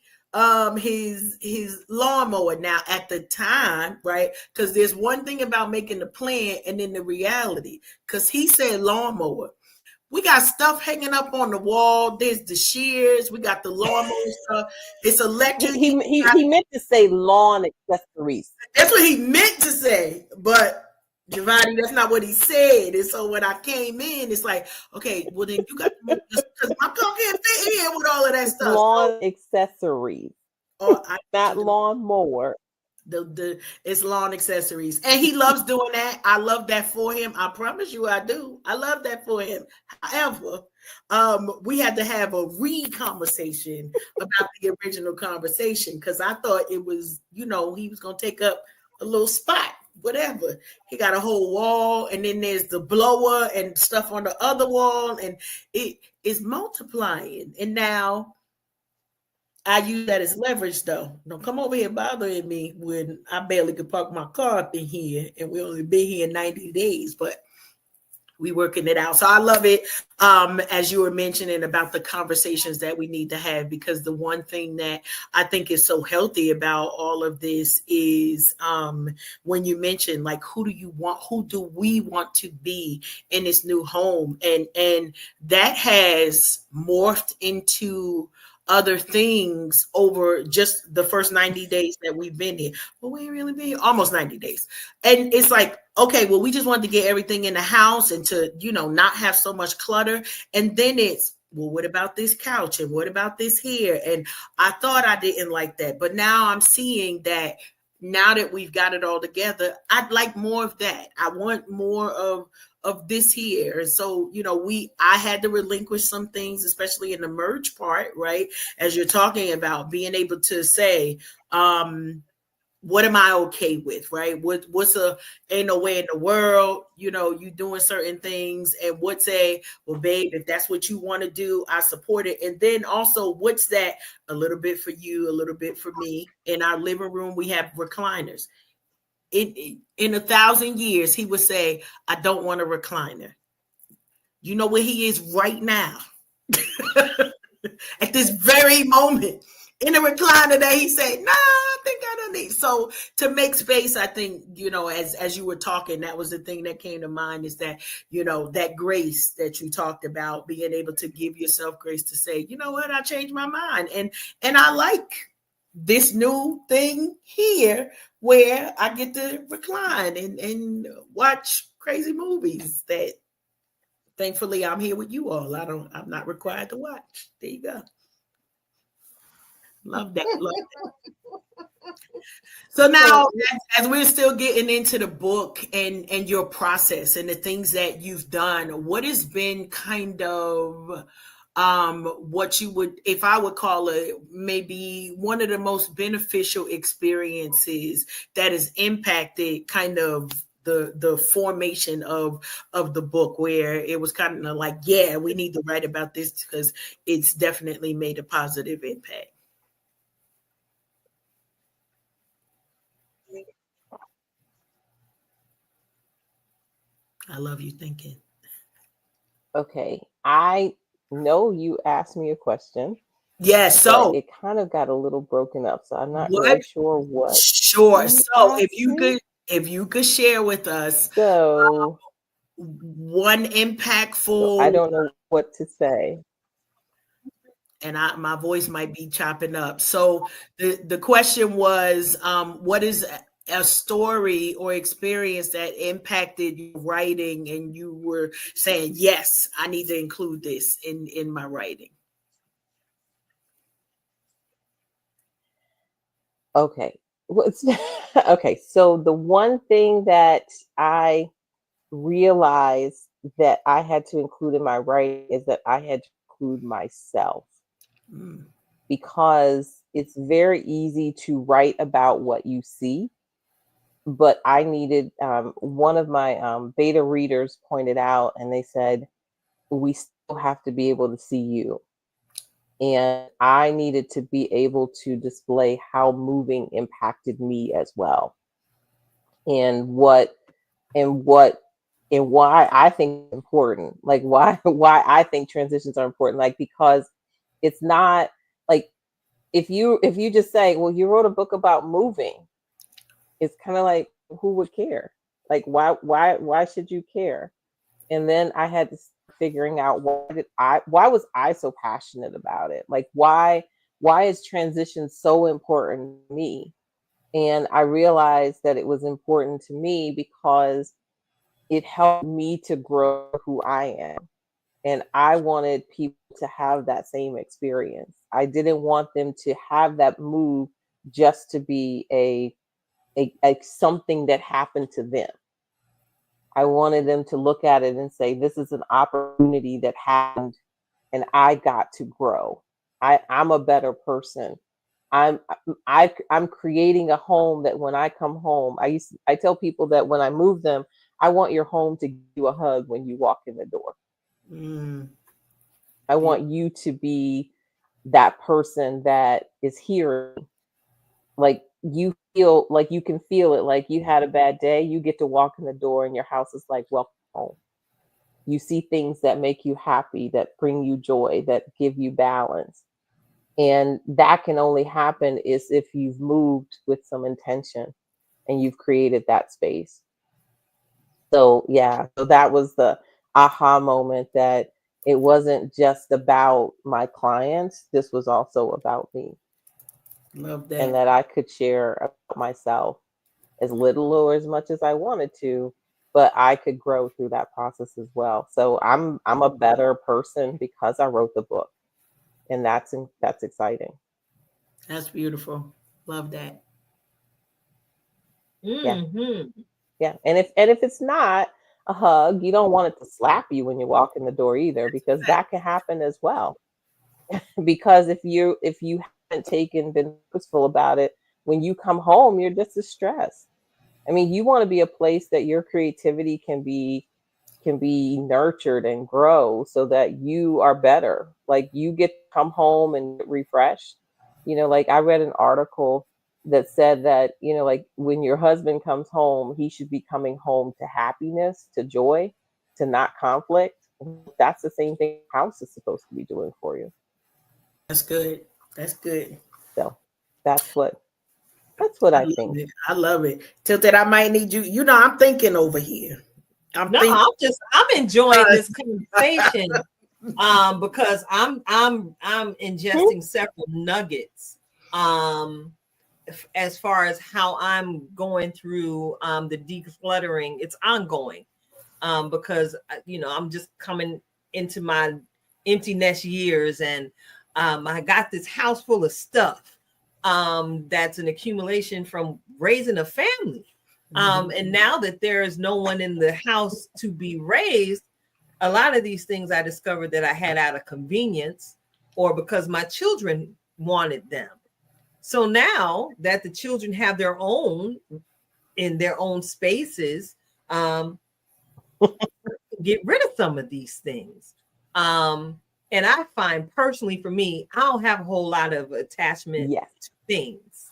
his lawnmower. Now at the time, right? Because there's one thing about making the plan and then the reality. Because he said lawnmower. We got stuff hanging up on the wall. There's the shears. We got the lawnmower stuff. It's electric. He meant to say lawn accessories. That's what he meant to say. But Giovanni, that's not what he said. And so when I came in, it's like, okay, well then you got to move this because my car can't fit in with all of that It's stuff. lawn accessories, not lawn mower. The it's lawn accessories, and he loves doing that. I love that for him. I promise you, I do. I love that for him. However, we had to have a re-conversation about the original conversation because I thought it was, he was gonna take up a little spot. Whatever. He got a whole wall, and then there's the blower and stuff on the other wall, and it is multiplying. And now I use that as leverage, though. Don't come over here bothering me when I barely could park my car up in here, and we only been here 90 days, but we working it out. So I love it, as you were mentioning about the conversations that we need to have, because the one thing that I think is so healthy about all of this is when you mention, like, who do we want to be in this new home? And that has morphed into other things over just the first 90 days that we've been here. Well, we ain't really been here almost 90 days. And it's like, okay, well, we just wanted to get everything in the house and to, not have so much clutter. And then it's, well, what about this couch? And what about this here? And I thought I didn't like that. But now I'm seeing that now that we've got it all together, I'd like more of that. I want more of this here. And so, I had to relinquish some things, especially in the merge part, right? As you're talking about being able to say, what am I okay with, right? Ain't no way in the world, you doing certain things, and what's well, babe, if that's what you want to do, I support it. And then also, what's that a little bit for you, a little bit for me. In our living room, we have recliners. In 1,000 years, he would say, I don't want a recliner. You know where he is right now? At this very moment, in a recliner that he said, nah, I think I don't need. So to make space, I think, as you were talking, that was the thing that came to mind, is that, that grace that you talked about, being able to give yourself grace to say, you know what, I changed my mind. And I like this new thing here where I get to recline and watch crazy movies that thankfully I'm here with you all. I'm not required to watch. There you go. Love that. Love that. So now, as we're still getting into the book and your process and the things that you've done, what has been kind of what you would, if I would call it, maybe one of the most beneficial experiences that has impacted kind of the formation of the book, where it was kind of like, yeah, we need to write about this because it's definitely made a positive impact. I love you thinking. Okay, I know you asked me a question. Yes, so it kind of got a little broken up, so I'm not really sure what. Sure. So if you could share with us, so one impactful. I don't know what to say. And my voice might be chopping up. So the question was, what is a story or experience that impacted your writing, and you were saying, yes, I need to include this in my writing? Okay. Okay. So the one thing that I realized that I had to include in my writing is that I had to include myself. Because it's very easy to write about what you see, but I needed, one of my beta readers pointed out, and they said, we still have to be able to see you. And I needed to be able to display how moving impacted me as well. And why I think it's important, like why I think transitions are important, like, because it's not like, if you just say, well, you wrote a book about moving, it's kind of like, who would care? Like, why should you care? And then I had to start figuring out, why was I so passionate about it? Like, why is transition so important to me? And I realized that it was important to me because it helped me to grow who I am. And I wanted people to have that same experience. I didn't want them to have that move just to be a something that happened to them. I wanted them to look at it and say, this is an opportunity that happened and I got to grow. I'm a better person. I'm creating a home that when I come home, I tell people that when I move them, I want your home to give you a hug when you walk in the door. I want you to be that person that is hearing. Like you feel like you can feel it, like you had a bad day, you get to walk in the door and your house is like, welcome home. You see things that make you happy, that bring you joy, that give you balance. And that can only happen is if you've moved with some intention and you've created that space. So yeah, so that was the aha moment, that it wasn't just about my clients, this was also about me. Love that. And that I could share about myself as little or as much as I wanted to, but I could grow through that process as well. So I'm a better person because I wrote the book, and that's exciting. That's beautiful. Love that. Mm-hmm. Yeah. And if it's not a hug, you don't want it to slap you when you walk in the door either, because that can happen as well. Because if you haven't been purposeful about it, when you come home, you're just as stressed. I mean, you want to be a place that your creativity can be nurtured and grow so that you are better. Like you get to come home and get refreshed. Like I read an article that said that, like when your husband comes home, he should be coming home to happiness, to joy, to not conflict. That's the same thing the house is supposed to be doing for you. That's good. That's good. So that's what I think. I love it. Tilted, I might need you. I'm thinking over here. I'm enjoying this conversation because I'm ingesting several nuggets as far as how I'm going through the decluttering. It's ongoing because I'm just coming into my empty nest years, and I got this house full of stuff that's an accumulation from raising a family. And now that there is no one in the house to be raised, a lot of these things I discovered that I had out of convenience or because my children wanted them. So now that the children have their own in their own spaces, get rid of some of these things. And I find personally for me, I don't have a whole lot of attachment to things.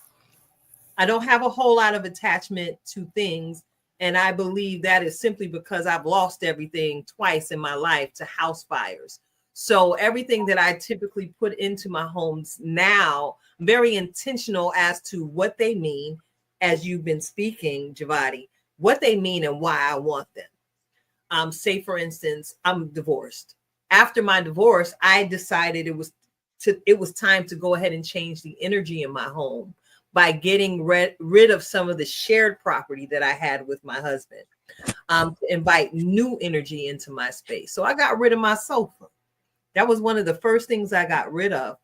I don't have a whole lot of attachment to things. And I believe that is simply because I've lost everything twice in my life to house fires. So everything that I typically put into my homes now, I'm very intentional as to what they mean, as you've been speaking, Jevata, what they mean and why I want them. Say, for instance, I'm divorced. After my divorce, I decided it was time to go ahead and change the energy in my home by getting rid of some of the shared property that I had with my husband, to invite new energy into my space. So I got rid of my sofa. That was one of the first things I got rid of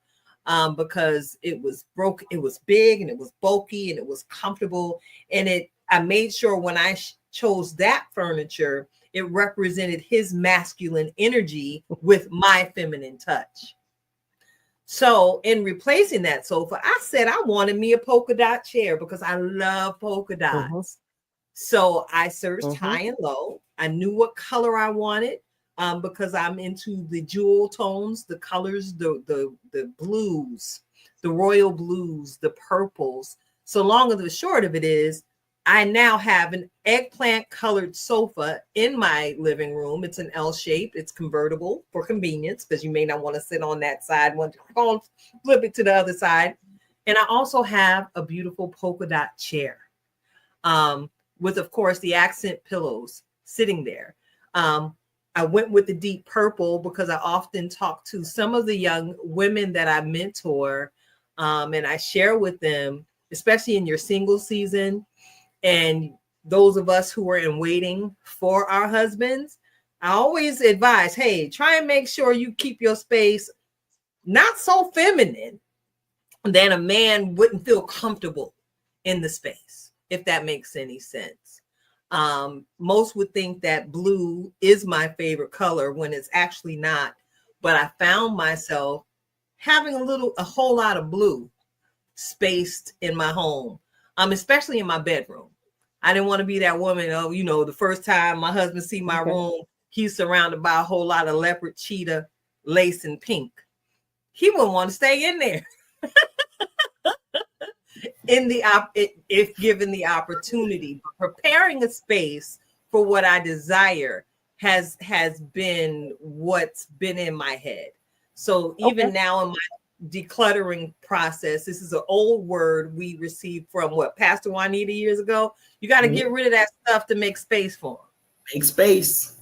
because it was broke. It was big and it was bulky and it was comfortable. And I made sure when I chose that furniture, it represented his masculine energy with my feminine touch. So in replacing that sofa, I said I wanted me a polka dot chair because I love polka dots. So I searched high and low. I knew what color I wanted because I'm into the jewel tones, the colors, the blues, the royal blues, the purples. So long and the short of it is, I now have an eggplant colored sofa in my living room. It's an L shape. It's convertible for convenience because you may not want to sit on that side. Want to flip it to the other side. And I also have a beautiful polka dot chair with, of course, the accent pillows sitting there. I went with the deep purple because I often talk to some of the young women that I mentor and I share with them, especially in your single season. And those of us who are in waiting for our husbands, I always advise, hey, try and make sure you keep your space not so feminine that a man wouldn't feel comfortable in the space, if that makes any sense. Most would think that blue is my favorite color when it's actually not. But I found myself having a whole lot of blue spaced in my home, especially in my bedroom. I didn't want to be that woman, the first time my husband see my room, he's surrounded by a whole lot of leopard, cheetah, lace, and pink. He wouldn't want to stay in there. If given the opportunity. Preparing a space for what I desire has been what's been in my head. So even now in my decluttering process, this is an old word we received from Pastor Juanita years ago. You got to get rid of that stuff to make space for them. Make space.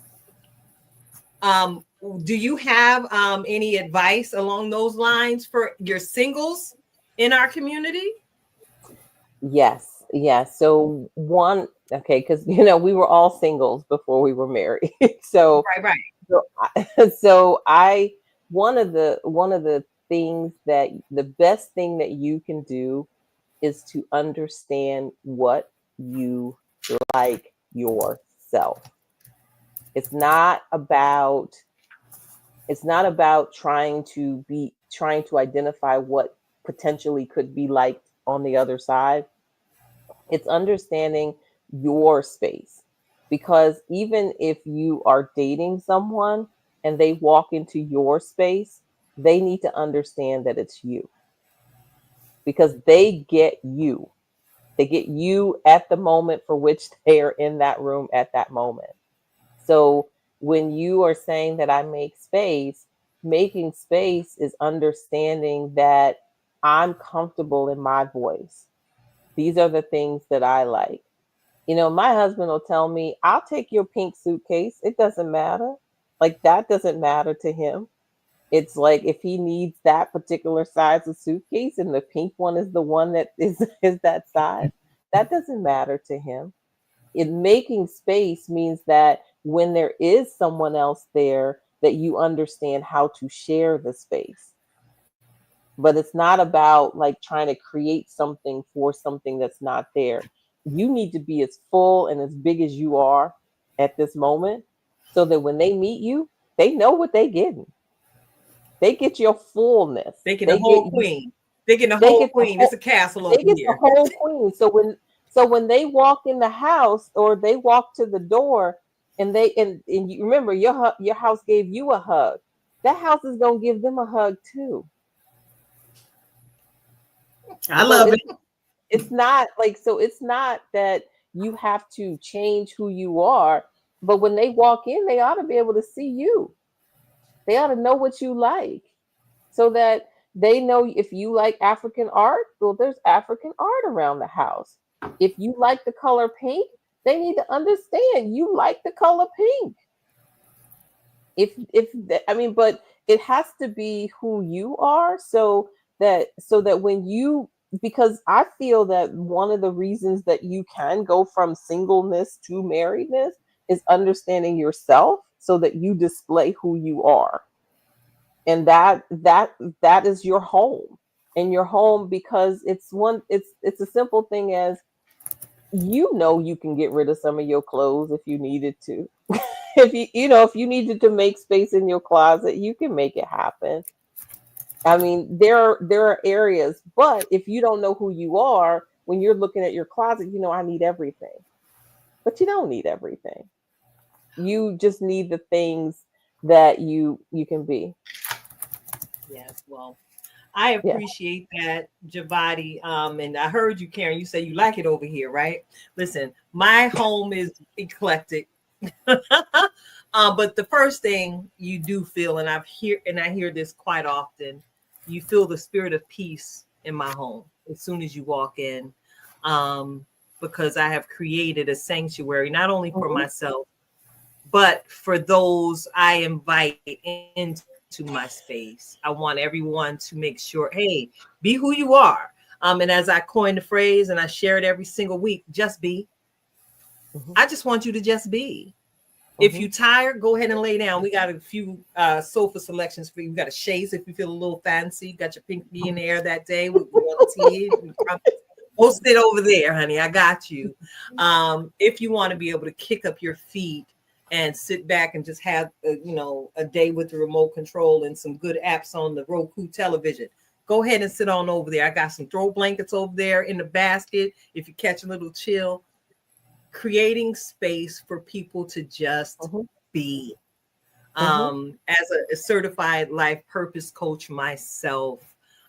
Do you have any advice along those lines for your singles in our community? Yes. So because we were all singles before we were married. So right. So one of the things that the best thing that you can do is to understand what you like yourself. It's not about trying to identify what potentially could be liked on the other side. It's understanding your space, because even if you are dating someone and they walk into your space, they need to understand that it's you, because they get you at the moment for which they are in that room at that moment. So when you are saying that I make space, making space is understanding that I'm comfortable in my voice. These are the things that I like. My husband will tell me, I'll take your pink suitcase. It doesn't matter. Like, that doesn't matter to him. It's like, if he needs that particular size of suitcase and the pink one is the one that is that size, that doesn't matter to him. Making space means that when there is someone else there, that you understand how to share the space. But it's not about like trying to create something for something that's not there. You need to be as full and as big as you are at this moment, so that when they meet you, they know what they're getting. They get your fullness. They get the whole queen. They get the whole queen. It's a castle over here. They get the whole queen. So when they walk in the house or they walk to the door and you remember your house gave you a hug, that house is gonna give them a hug too. I love it. It's not that you have to change who you are, but when they walk in, they ought to be able to see you. They ought to know what you like, so that they know if you like African art, well, there's African art around the house. If you like the color pink, they need to understand you like the color pink. But it has to be who you are, so that because I feel that one of the reasons that you can go from singleness to marriedness is understanding yourself, so that you display who you are. And that is your home. And your home, because it's a simple thing as, you can get rid of some of your clothes if you needed to. if you needed to make space in your closet, you can make it happen. I mean, there are areas, but if you don't know who you are, when you're looking at your closet, I need everything. But you don't need everything. You just need the things that you can be. Yes, well, I appreciate that, Jevata. And I heard you, Karen, you say you like it over here, right? Listen, my home is eclectic. But the first thing you do feel, and I hear this quite often, you feel the spirit of peace in my home as soon as you walk in, because I have created a sanctuary, not only for myself, but for those I invite into my space. I want everyone to make sure, hey, be who you are. And as I coined the phrase, and I share it every single week, just be. I just want you to just be. If you're tired, go ahead and lay down. We got a few sofa selections for you. We got a shades if you feel a little fancy. You got your pinky in the air that day with tea. Go sit over there, honey. I got you. If you want to be able to kick up your feet and sit back and just have a day with the remote control and some good apps on the Roku television, go ahead and sit on over there. I got some throw blankets over there in the basket. If you catch a little chill, creating space for people to just be. As a certified life purpose coach myself,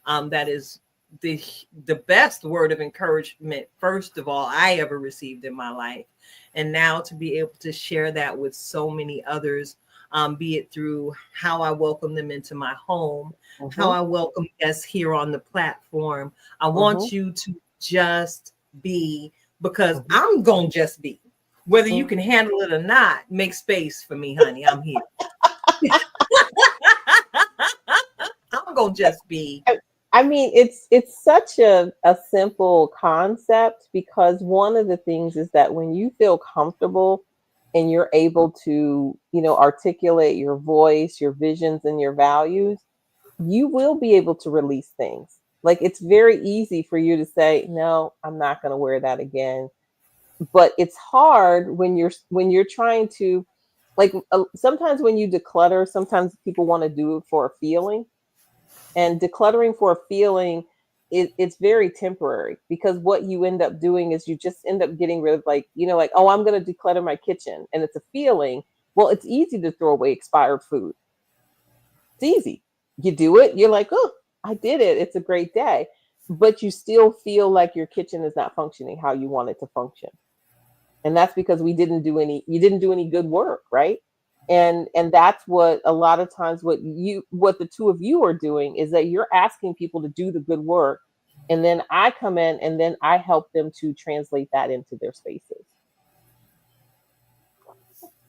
that is the best word of encouragement, first of all, I ever received in my life. And now to be able to share that with so many others, be it through how I welcome them into my home, how I welcome guests here on the platform. I want you to just be, because I'm going to just be. Whether you can handle it or not, make space for me, honey. I'm here. I'm going to just be. I mean, it's such a simple concept, because one of the things is that when you feel comfortable and you're able to, articulate your voice, your visions, and your values, you will be able to release things. Like, it's very easy for you to say, no, I'm not going to wear that again. But it's hard when you're trying to, like, sometimes when you declutter, sometimes people want to do it for a feeling. And decluttering for a feeling, it's very temporary, because what you end up doing is you just end up getting rid of, oh, I'm going to declutter my kitchen. And it's a feeling. Well, it's easy to throw away expired food. It's easy. You do it. You're like, oh, I did it. It's a great day. But you still feel like your kitchen is not functioning how you want it to function. And that's because you didn't do any good work, right? And that's what a lot of times what the two of you are doing is that you're asking people to do the good work, and then I come in and then I help them to translate that into their spaces.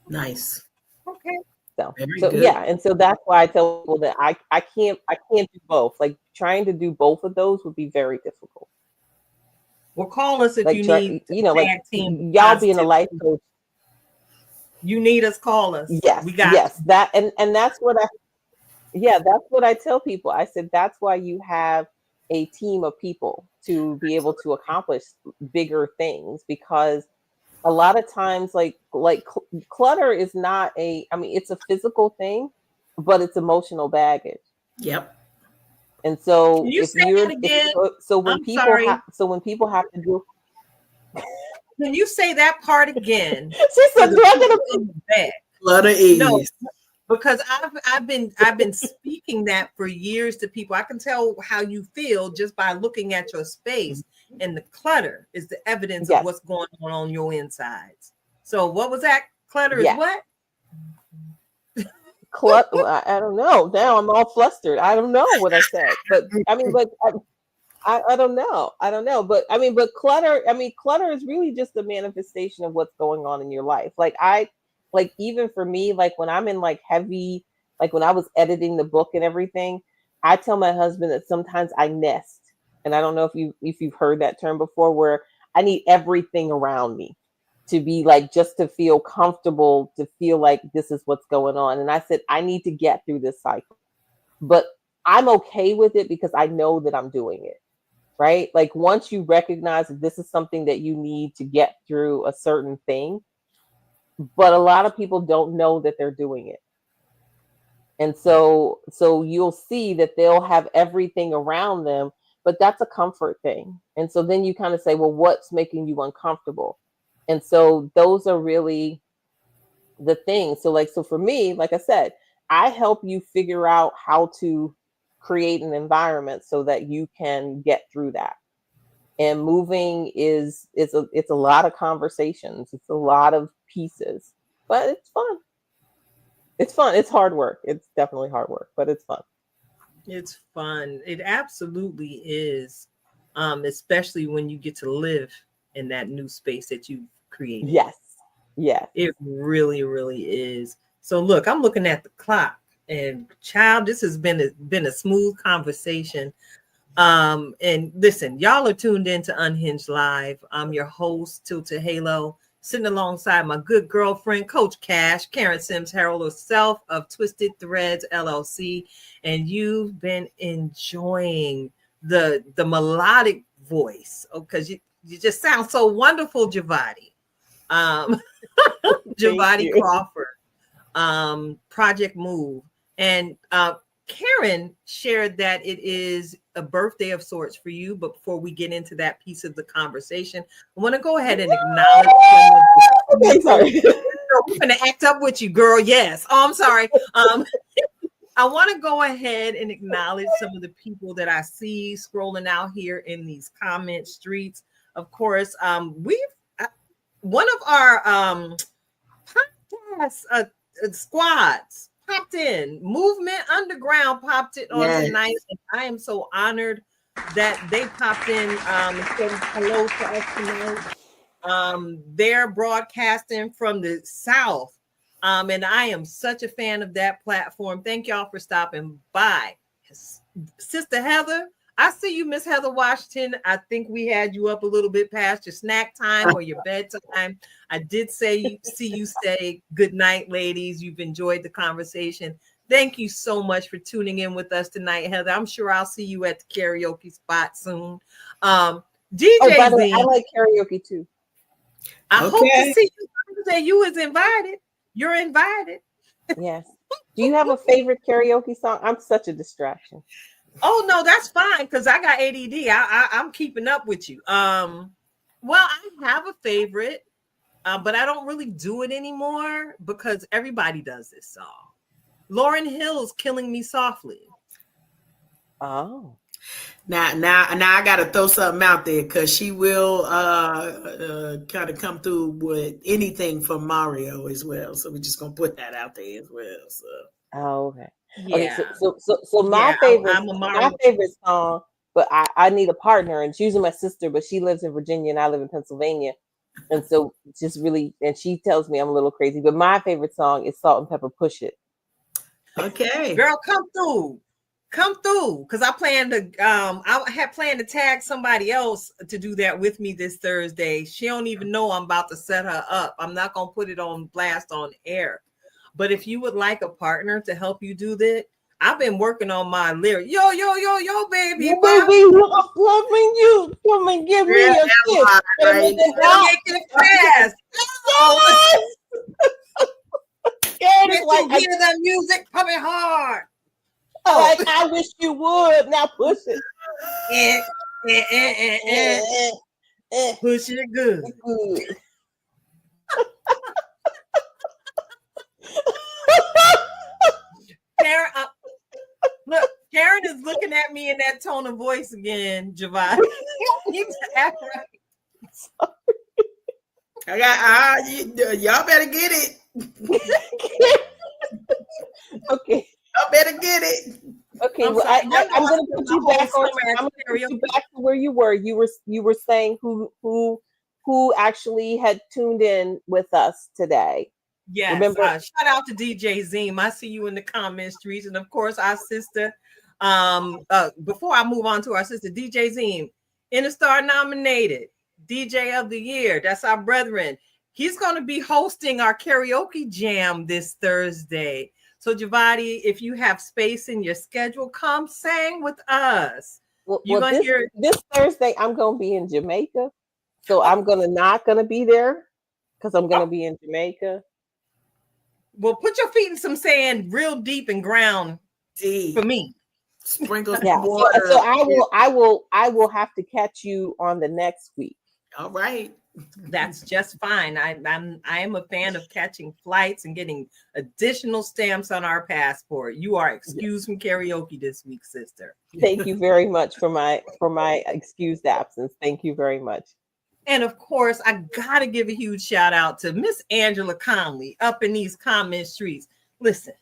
Nice. Okay. So yeah, and so that's why I tell people that I can't do both. Like, trying to do both of those would be very difficult. Well, call us if you need like team y'all being a life coach. You need us, call us. Yes, we got yes, you. That and that's what I tell people. I said that's why you have a team of people to be able to accomplish bigger things, because a lot of times like clutter is not it's a physical thing, but it's emotional baggage. Yep. And so when people have to do. Can you say that part again? She said, Clutter is. No, because I've been speaking that for years to people. I can tell how you feel just by looking at your space, and the clutter is the evidence of what's going on your insides. So what was that? Clutter is what? I don't know. Now I'm all flustered. I don't know what I said, but I don't know. But clutter is really just a manifestation of what's going on in your life. Even for me, like when I'm in heavy, like when I was editing the book and everything, I tell my husband that sometimes I nest. And I don't know if you've heard that term before, where I need everything around me to be just to feel comfortable, to feel like this is what's going on. And I said, I need to get through this cycle, but I'm okay with it because I know that I'm doing it. Right? Like, once you recognize that this is something that you need to get through a certain thing, but a lot of people don't know that they're doing it. And so you'll see that they'll have everything around them, but that's a comfort thing. And so then you kind of say, well, what's making you uncomfortable? And so those are really the things. So for me, like I said, I help you figure out how to create an environment so that you can get through that. And moving it's a lot of conversations. It's a lot of pieces, but it's fun. It's fun. It's hard work. It's definitely hard work, but it's fun. It's fun. It absolutely is. Especially when you get to live in that new space that you've created. Yes. Yes. It really, really is. So look, I'm looking at the clock, and child, this has been a smooth conversation. And listen, y'all are tuned in to Unhinged Live. I'm your host, Tilta Halo, sitting alongside my good girlfriend, Coach Cash, Karen Sims Harold herself of Twisted Threads LLC. And you've been enjoying the melodic voice, because you just sound so wonderful, Jevati. Jevata Crawford, Project Move. And Karen shared that it is a birthday of sorts for you. But before we get into that piece of the conversation, I want to go ahead and acknowledge I'm going to act up with you, girl. Yes. Oh, I'm sorry. I want to go ahead and acknowledge some of the people that I see scrolling out here in these comment streets. Of course, one of our podcast squads popped in. Movement Underground popped it on tonight, and I am so honored that they popped in and said hello to us tonight. They're broadcasting from the South, and I am such a fan of that platform. Thank y'all for stopping by. Sister Heather, I see you, Miss Heather Washington. I think we had you up a little bit past your snack time or your bedtime. I did see you say good night, ladies. You've enjoyed the conversation. Thank you so much for tuning in with us tonight, Heather. I'm sure I'll see you at the karaoke spot soon. DJ by the way, I like karaoke too. I hope to see you. Say you was invited. You're invited. Yes. Do you have a favorite karaoke song? I'm such a distraction. Oh no, that's fine, because I got ADD. I'm keeping up with you. Well, I have a favorite, but I don't really do it anymore because everybody does this song. Lauryn Hill's "Killing Me Softly." Oh. Now I gotta throw something out there, because she will kind of come through with anything from Mario as well. So we're just gonna put that out there as well. So okay. Yeah. Okay, so my favorite song, but I need a partner, and it's usually my sister, but she lives in Virginia and I live in Pennsylvania. And so just really, and she tells me I'm a little crazy, but my favorite song is Salt and Pepper Push It. Okay. Girl, come through. Because I had planned to tag somebody else to do that with me this Thursday. She don't even know I'm about to set her up. I'm not gonna put it on blast on air. But if you would like a partner to help you do that, I've been working on my lyric. Yo, baby. Yo, baby, I'm loving you. Come and give me a kiss. Make it fast. It's like hear the music coming hard. Like I wish you would. Now push it. Push it good. Karen, look, Karen is looking at me in that tone of voice again, Jevata. Act right. I got y'all better get it. Okay. Y'all better get it. Okay, well, I'm going to put you back on. I'm going to put you back to where you were. You were saying who actually had tuned in with us today. Yes. Remember? Shout out to DJ Zeem. I see you in the comment streets, and of course our sister. Before I move on to our sister, DJ Zeem, Interstar nominated DJ of the Year. That's our brethren. He's going to be hosting our karaoke jam this Thursday. So, Jevati, if you have space in your schedule, come sing with us. This Thursday, I'm going to be in Jamaica. So I'm not going to be there because I'm going to be in Jamaica. Well, put your feet in some sand real deep and ground for me. Sprinkle some water. So I will have to catch you on the next week. All right. That's just fine. I am a fan of catching flights and getting additional stamps on our passport. You are excused from karaoke this week, sister. Thank you very much for my excused absence. Thank you very much. And of course, I gotta give a huge shout out to Miss Angela Conley up in these comment streets. Listen,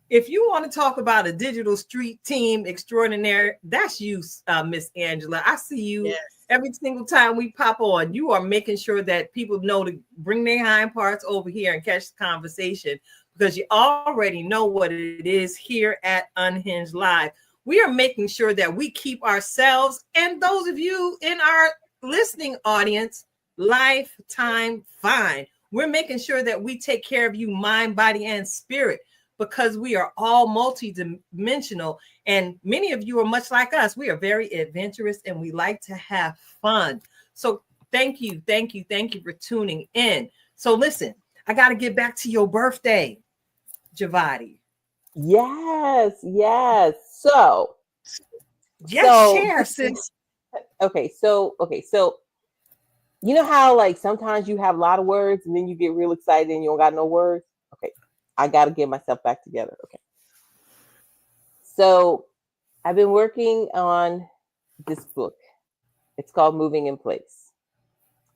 if you want to talk about a digital street team extraordinaire, that's you, Miss Angela. I see you. Yes. Every single time we pop on, you are making sure that people know to bring their hind parts over here and catch the conversation, because you already know what it is here at Unhinged Live. We are making sure that we keep ourselves and those of you in our listening audience Lifetime Fine. We're making sure that we take care of you, mind, body, and spirit, because we are all multidimensional. And many of you are much like us. We are very adventurous and we like to have fun. So thank you for tuning in. So listen, I got to get back to your birthday, Jevati. Yes. So Share, sis. Okay. So you know how like sometimes you have a lot of words and then you get real excited and you don't got no words? Okay. I got to get myself back together. Okay. So I've been working on this book. It's called Moving in Place.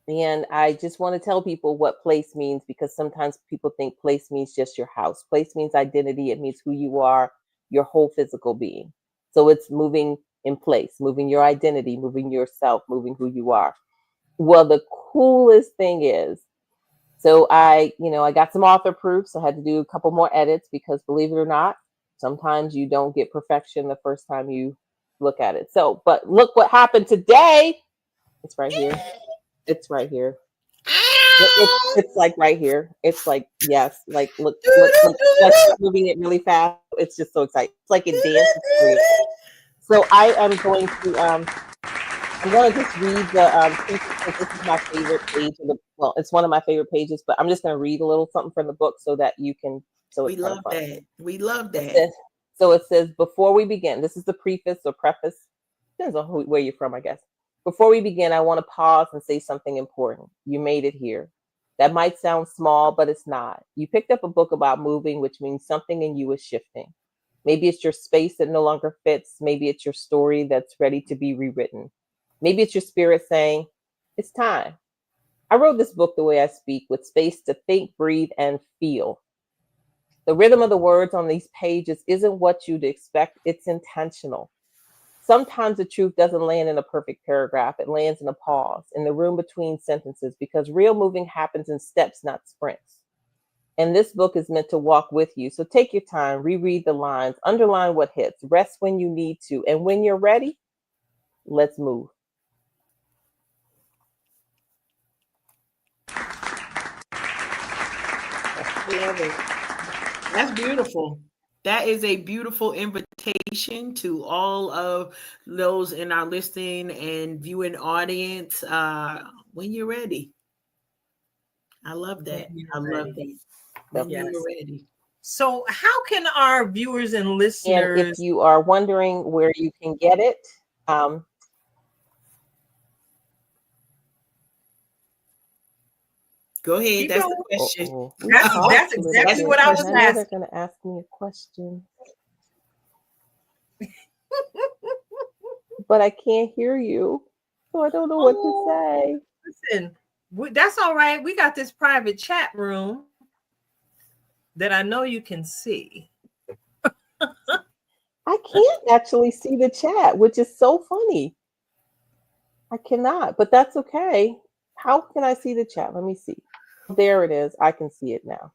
And I just want to tell people what place means, because sometimes people think place means just your house. Place means identity. It means who you are, your whole physical being. So it's moving in place, moving your identity, moving yourself, moving who you are. Well, the coolest thing is, so I got some author proofs. I had to do a couple more edits because, believe it or not, sometimes you don't get perfection the first time you look at it. So, but look what happened today. It's right here. It's right here. It's like right here. It's like, yes, like look, like moving it really fast. It's just so exciting. It's like it dances for you. So I am going to I'm going to just read the because this is my favorite page of the, well, it's one of my favorite pages, but I'm just going to read a little something from the book so that you can. So we love that. We love that. It says, before we begin, this is the preface or preface. Depends on where you're from, I guess. Before we begin, I want to pause and say something important. You made it here. That might sound small, but it's not. You picked up a book about moving, which means something in you is shifting. Maybe it's your space that no longer fits. Maybe it's your story that's ready to be rewritten. Maybe it's your spirit saying, it's time. I wrote this book the way I speak, with space to think, breathe, and feel. The rhythm of the words on these pages isn't what you'd expect. It's intentional. Sometimes the truth doesn't land in a perfect paragraph. It lands in a pause, in the room between sentences, because real moving happens in steps, not sprints. And this book is meant to walk with you. So take your time, reread the lines, underline what hits, rest when you need to. And when you're ready, let's move. That's beautiful. That is a beautiful invitation to all of those in our listening and viewing audience. When you're ready. I love that. I love that. When you're ready. So how can our viewers and listeners... And if you are wondering where you can get it, go ahead. That's the question. That's exactly what I was asking. They're going to ask me a question. But I can't hear you. So I don't know what to say. Listen, that's all right. We got this private chat room that I know you can see. I can't actually see the chat, which is so funny. I cannot, but that's okay. How can I see the chat? Let me see. There it is. I can see it now.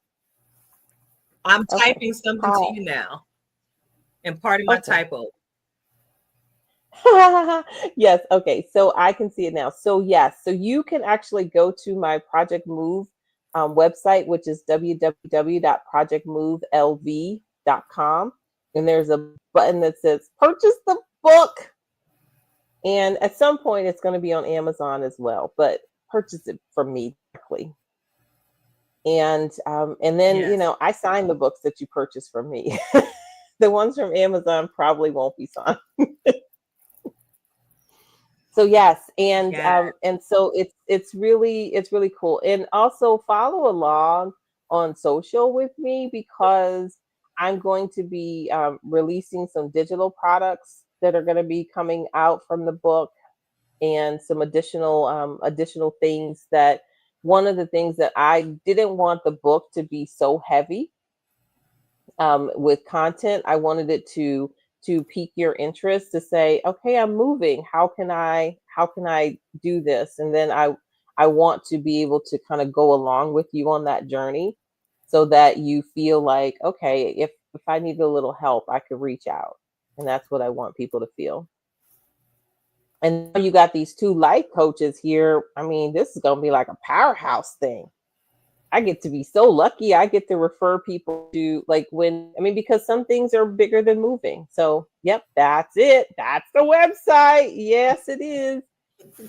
I'm typing something to you now. And part of my typo. Yes. Okay. So I can see it now. So yes. So you can actually go to my Project Move website, which is www.projectmovelv.com. And there's a button that says purchase the book. And at some point it's going to be on Amazon as well, but purchase it from me directly. And then, I sign the books that you purchase from me. The ones from Amazon probably won't be signed. So yes, and so it's really cool. And also follow along on social with me, because I'm going to be releasing some digital products that are going to be coming out from the book, and some additional things. That one of the things that I didn't want the book to be so heavy with content. I wanted it to pique your interest, to say, okay, I'm moving. How can I do this? And then I want to be able to kind of go along with you on that journey, so that you feel like, okay, if I need a little help, I could reach out. And that's what I want people to feel. And now you got these 2 life coaches here. I mean, this is going to be like a powerhouse thing. I get to be so lucky. I get to refer people to because some things are bigger than moving. So, yep, that's it. That's the website. Yes, it is.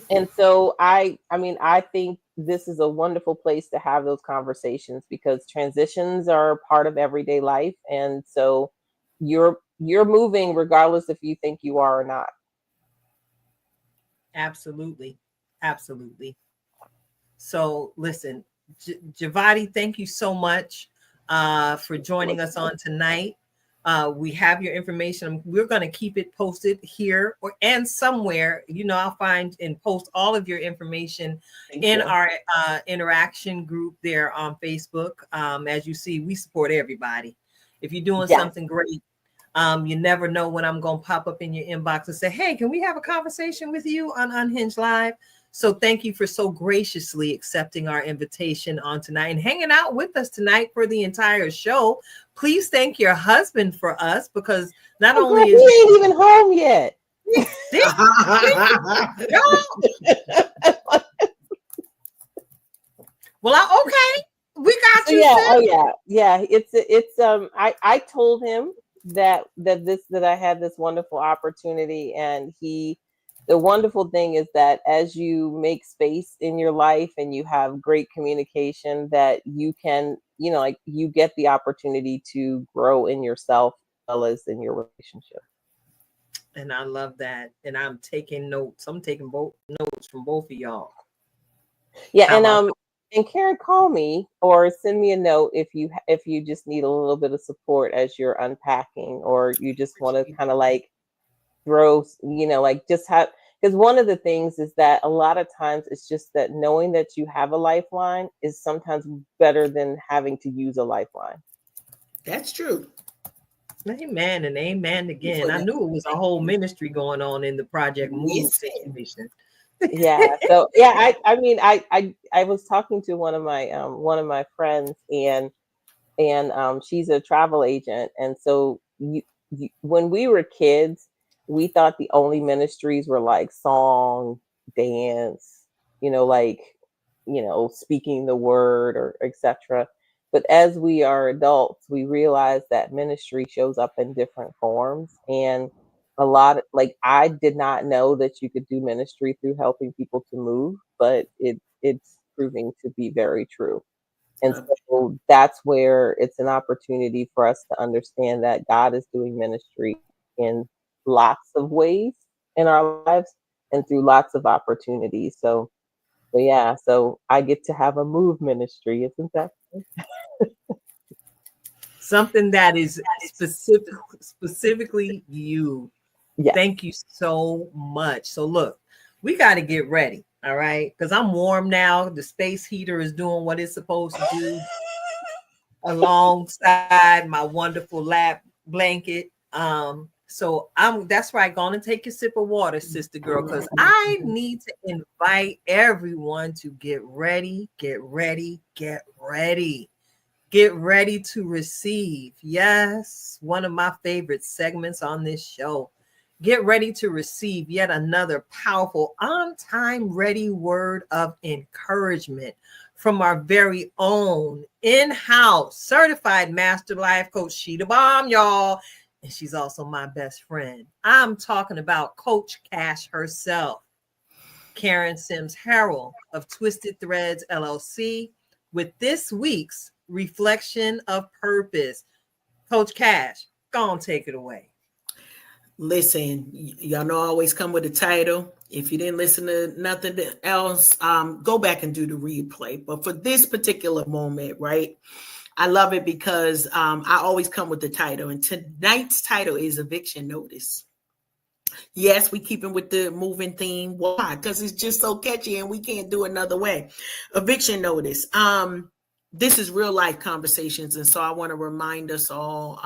And so I think this is a wonderful place to have those conversations, because transitions are part of everyday life. And so you're moving regardless if you think you are or not. Absolutely. Absolutely. So listen, Jevata, thank you so much for joining us on tonight. We have your information. We're going to keep it posted here and somewhere. I'll find and post all of your information in our interaction group there on Facebook. As you see, we support everybody. If you're doing something great, you never know when I'm going to pop up in your inbox and say, hey, can we have a conversation with you on Unhinged Live? So thank you for so graciously accepting our invitation on tonight and hanging out with us tonight for the entire show. Please thank your husband for us, because not only is he ain't even home yet. Well, okay, we got you. Yeah. It's I told him that I had this wonderful opportunity, and the wonderful thing is that as you make space in your life and you have great communication, that you can, you get the opportunity to grow in yourself as well as in your relationship. And I love that. And I'm taking notes. I'm taking both notes from both of y'all. Yeah. And Karen, call me or send me a note if you just need a little bit of support as you're unpacking, or you just want to kind of like throw, just have, because one of the things is that a lot of times it's just that knowing that you have a lifeline is sometimes better than having to use a lifeline. That's true. Amen and amen again. I knew it was a whole ministry going on in the Project Move situation. Yeah. So I was talking to one of my friends, and she's a travel agent, and so when we were kids, we thought the only ministries were like song, dance, speaking the word or etc. But as we are adults, we realize that ministry shows up in different forms, and a lot I did not know that you could do ministry through helping people to move, but it's proving to be very true. And so that's where it's an opportunity for us to understand that God is doing ministry in lots of ways in our lives and through lots of opportunities. So I get to have a move ministry, isn't that something that is specifically you? Yes. Thank you so much. So look, we got to get ready. All right. Because I'm warm now. The space heater is doing what it's supposed to do alongside my wonderful lap blanket. So that's right. Going to take a sip of water, sister girl, because I need to invite everyone to get ready to receive. Yes, one of my favorite segments on this show. Get ready to receive yet another powerful, on-time ready word of encouragement from our very own in-house certified master life coach, Sheeta Bomb, y'all. And she's also my best friend. I'm talking about Coach Cash herself, Karen Sims Harrell of Twisted Threads LLC, with this week's Reflection of Purpose. Coach Cash, go on, take it away. Listen, y'all know I always come with a title. If you didn't listen to nothing else, go back and do the replay. But for this particular moment, right, I love it because I always come with the title. And tonight's title is Eviction Notice. Yes, we keep it with the moving theme. Why? Because it's just so catchy and we can't do another way. Eviction Notice. This is real life conversations. And so I want to remind us all,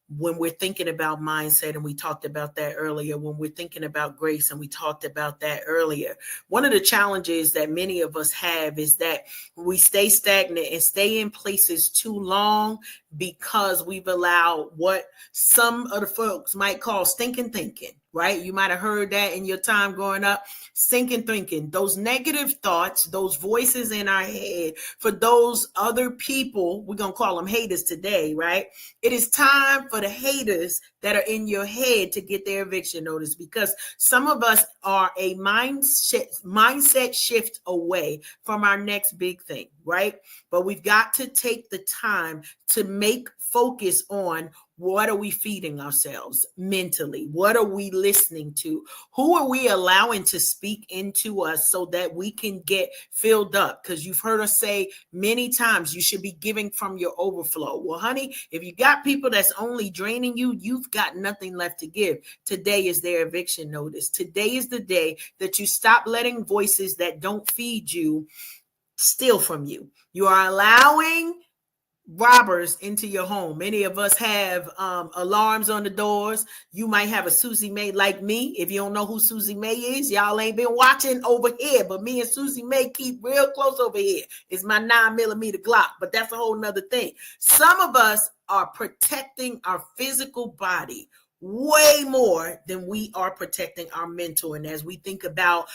when we're thinking about mindset, and we talked about that earlier, when we're thinking about grace, and we talked about that earlier, one of the challenges that many of us have is that we stay stagnant and stay in places too long because we've allowed what some of the folks might call stinking thinking, right? You might have heard that in your time growing up. Sinking thinking, those negative thoughts, those voices in our head, for those other people, we're going to call them haters today, right? It is time for the haters that are in your head to get their eviction notice, because some of us are a mindset shift away from our next big thing, right? But we've got to take the time to make focus on what are we feeding ourselves mentally? What are we listening to? Who are we allowing to speak into us so that we can get filled up? Because you've heard us say many times, you should be giving from your overflow. Well, honey, if you got people that's only draining you, you've got nothing left to give. Today is their eviction notice. Today is the day that you stop letting voices that don't feed you steal from you. You are allowing robbers into your home. Many of us have alarms on the doors. You might have a Susie May like me. If you don't know who Susie May is, y'all ain't been watching over here, but me and Susie May keep real close over here. It's my 9mm Glock, but that's a whole nother thing. Some of us are protecting our physical body way more than we are protecting our mental. And as we think about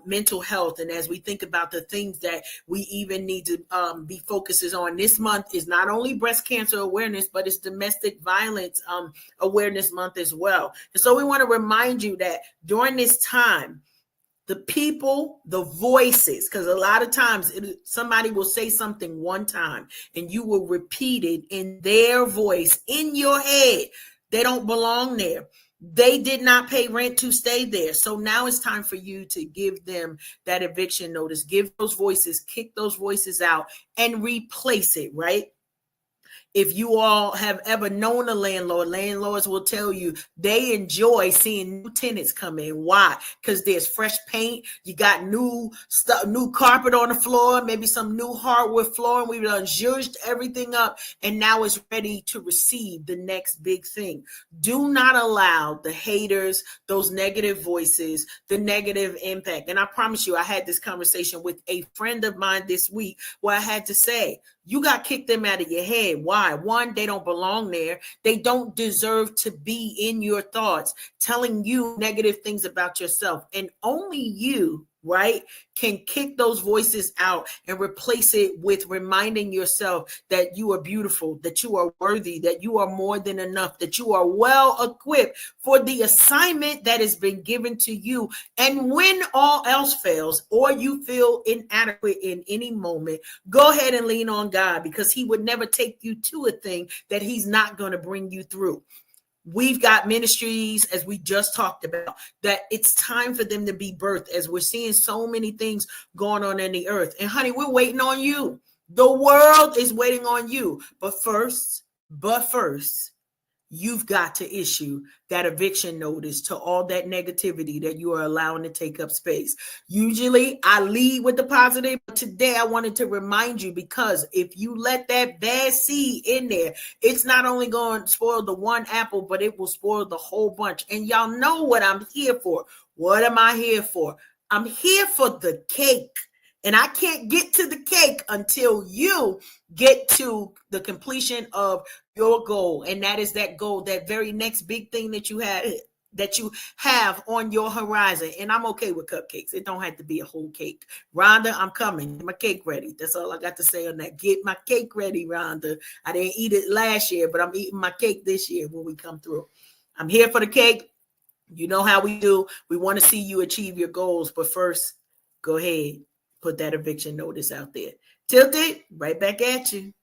mental health, and as we think about the things that we even need to be focuses on, this month is not only breast cancer awareness, but it's domestic violence awareness month as well. And so we want to remind you that during this time, the people, the voices, because a lot of times somebody will say something one time and you will repeat it in their voice in your head. They don't belong there. They did not pay rent to stay there. So now it's time for you to give them that eviction notice. Give those voices, kick those voices out, and replace it, right? If you all have ever known a landlord, landlords will tell you they enjoy seeing new tenants come in. Why? Because there's fresh paint. You got new stuff, new carpet on the floor, maybe some new hardwood flooring. We've done zhuzhed everything up, and now it's ready to receive the next big thing. Do not allow the haters, those negative voices, the negative impact. And I promise you, I had this conversation with a friend of mine this week where I had to say, you got kicked them out of your head. Why? One, they don't belong there. They don't deserve to be in your thoughts, telling you negative things about yourself. And only you, right, can kick those voices out and replace it with reminding yourself that you are beautiful, that you are worthy, that you are more than enough, that you are well equipped for the assignment that has been given to you. And when all else fails, or you feel inadequate in any moment, go ahead and lean on God, because he would never take you to a thing that he's not going to bring you through. We've got ministries, as we just talked about, that it's time for them to be birthed, as we're seeing so many things going on in the earth. And honey, we're waiting on you. The world is waiting on you. But first, you've got to issue that eviction notice to all that negativity that you are allowing to take up space. Usually I lead with the positive, but today I wanted to remind you, because if you let that bad seed in there, it's not only going to spoil the one apple, but it will spoil the whole bunch. And y'all know what I'm here for. What am I here for? I'm here for the cake. And I can't get to the cake until you get to the completion of your goal. And that is that goal, that very next big thing that you have on your horizon. And I'm okay with cupcakes. It don't have to be a whole cake. Rhonda, I'm coming. Get my cake ready. That's all I got to say on that. Get my cake ready, Rhonda. I didn't eat it last year, but I'm eating my cake this year when we come through. I'm here for the cake. You know how we do. We want to see you achieve your goals. But first, go ahead. Put that eviction notice out there. Tilted, right back at you.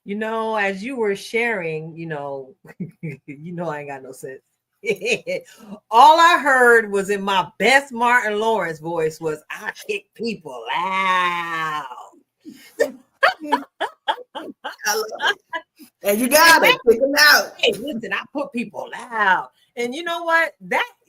You know, as you were sharing, you know I ain't got no sense. All I heard was, in my best Martin Lawrence voice, was, I kick people out. I love it. And you got it. Kick them out. Hey, listen, I put people out. And you know what?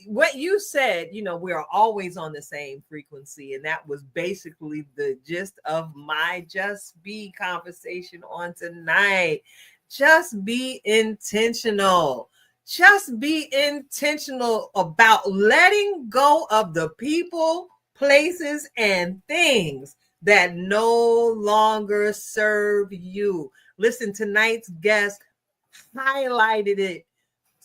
What you said, we're always on the same frequency. And that was basically the gist of my Just Be conversation on tonight. Just be intentional. Just be intentional about letting go of the people, places, and things that no longer serve you. Listen, tonight's guest highlighted it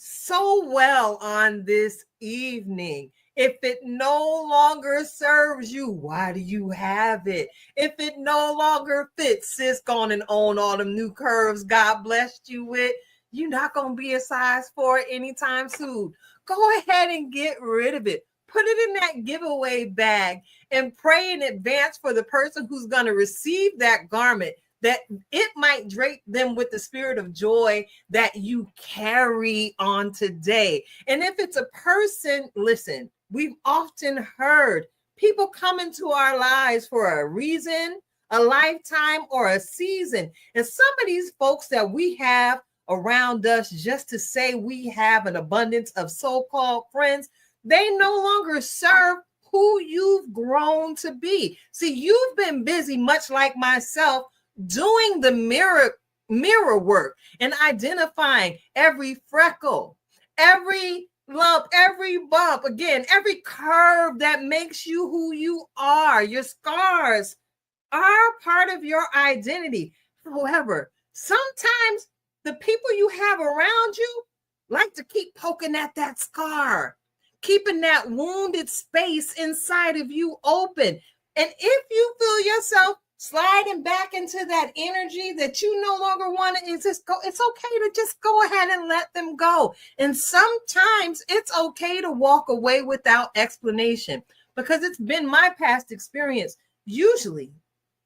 so well on this evening. If it no longer serves you, why do you have it? If it no longer fits, sis, gone and own all them new curves God blessed you with. You're not going to be a size 4 anytime soon. Go ahead and get rid of it. Put it in that giveaway bag and pray in advance for the person who's going to receive that garment, that it might drape them with the spirit of joy that you carry on today. And if it's a person, listen, we've often heard people come into our lives for a reason, a lifetime, or a season. And some of these folks that we have around us, just to say we have an abundance of so-called friends, they no longer serve who you've grown to be. See, you've been busy, much like myself, doing the mirror work and identifying every freckle, every lump, every bump, again, every curve that makes you who you are. Your scars are part of your identity. However, sometimes the people you have around you like to keep poking at that scar, keeping that wounded space inside of you open. And if you feel yourself sliding back into that energy that you no longer want to exist, it's okay to just go ahead and let them go. And sometimes it's okay to walk away without explanation, because it's been my past experience. Usually,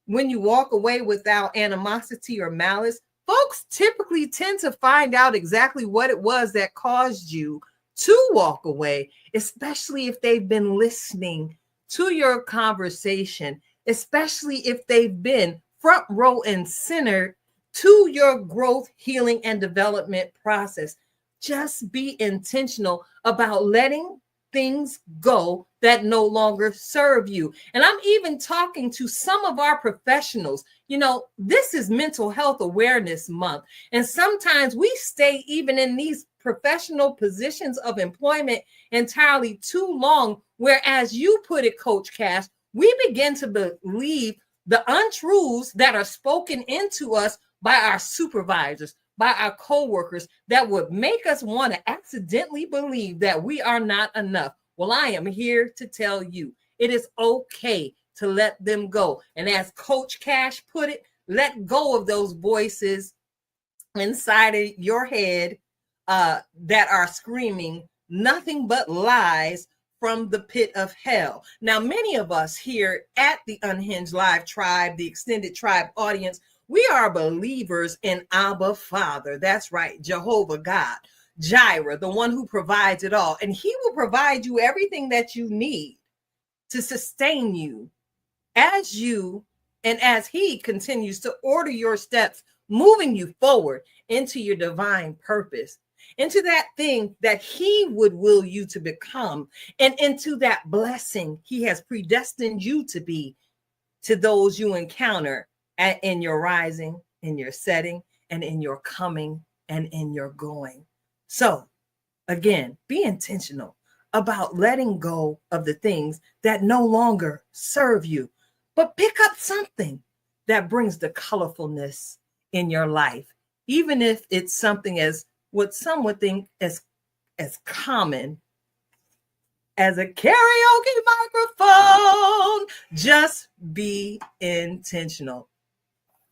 when you walk away without animosity or malice, folks typically tend to find out exactly what it was that caused you to walk away, especially if they've been listening to your conversation, especially if they've been front row and center to your growth, healing, and development process. Just be intentional about letting things go that no longer serve you. And I'm even talking to some of our professionals. You know, this is Mental Health Awareness Month. And sometimes we stay even in these professional positions of employment entirely too long. Whereas you put it, Coach Cash, we begin to believe the untruths that are spoken into us by our supervisors, by our coworkers, that would make us want to accidentally believe that we are not enough. Well, I am here to tell you, it is okay to let them go. And as Coach Cash put it, let go of those voices inside of your head that are screaming nothing but lies from the pit of hell. Now, many of us here at the Unhinged Live Tribe, the extended tribe audience, we are believers in Abba Father. That's right, Jehovah God, Jireh, the one who provides it all. And he will provide you everything that you need to sustain you as you and as he continues to order your steps, moving you forward into your divine purpose, into that thing that he would will you to become, and into that blessing he has predestined you to be to those you encounter in your rising, in your setting, and in your coming, and in your going. So again, be intentional about letting go of the things that no longer serve you, but pick up something that brings the colorfulness in your life, even if it's something as what some would think as common as a karaoke microphone. Just be intentional.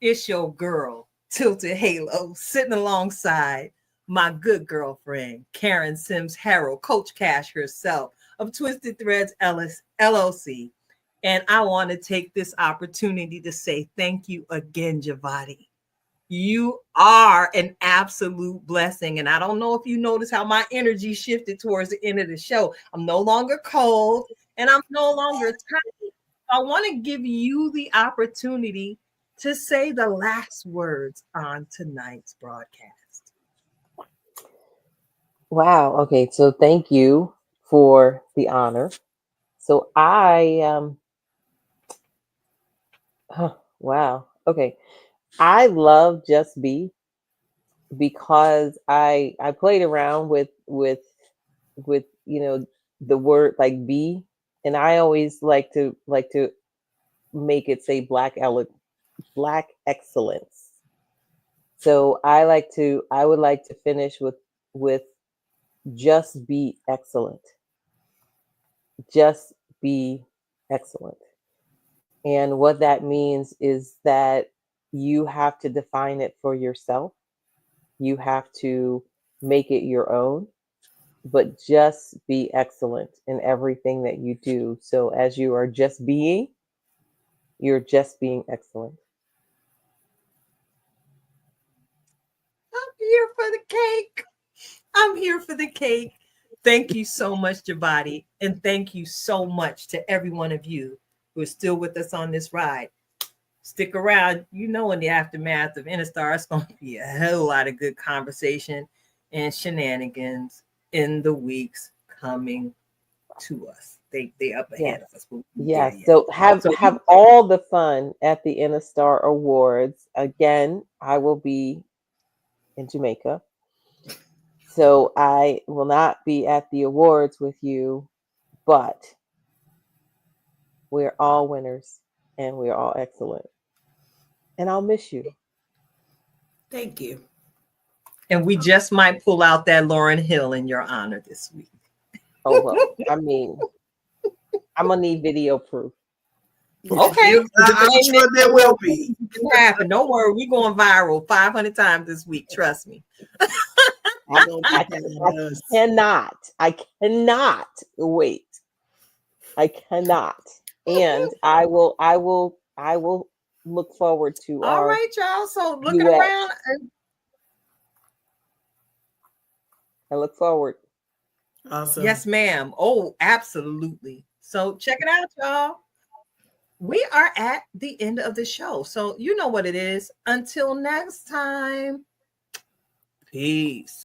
It's your girl, Tilted Halo, sitting alongside my good girlfriend, Karen Sims Harrell, Coach Cash herself of Twisted Threads LLC. And I want to take this opportunity to say thank you again, Jevata. You are an absolute blessing. And I don't know if you notice how my energy shifted towards the end of the show. I'm no longer cold and I'm no longer tired. I want to give you the opportunity to say the last words on tonight's broadcast. Wow. Okay. So thank you for the honor. So wow. Okay. I love Just Be because I played around with the word like be, and I always like to make it say black excellence. So I would like to finish with Just be excellent. Just be excellent. And what that means is that you have to define it for yourself. You have to make it your own, but just be excellent in everything that you do. So as you are just being, you're just being excellent. I'm here for the cake. I'm here for the cake. Thank you so much, Jevati. And thank you so much to every one of you who are still with us on this ride. Stick around. You know, in the aftermath of Interstar, it's going to be a hell lot of good conversation and shenanigans in the weeks coming to us. They up ahead of us. Yes. So have all the fun at the Interstar Awards. Again, I will be in Jamaica. So I will not be at the awards with you, but we're all winners and we're all excellent. And I'll miss you. Thank you. And we just might pull out that Lauryn Hill in your honor this week. Oh, well, I mean, I'm going to need video proof. Okay. I'm sure there will be. It happen. Don't worry. We're going viral 500 times this week. Trust me. I cannot wait. I cannot. And I will look forward to all our right, y'all. So looking duet. around. I look forward. Awesome. Yes, ma'am. Oh, absolutely. So check it out, y'all. We are at the end of the show. So you know what it is. Until next time. Peace.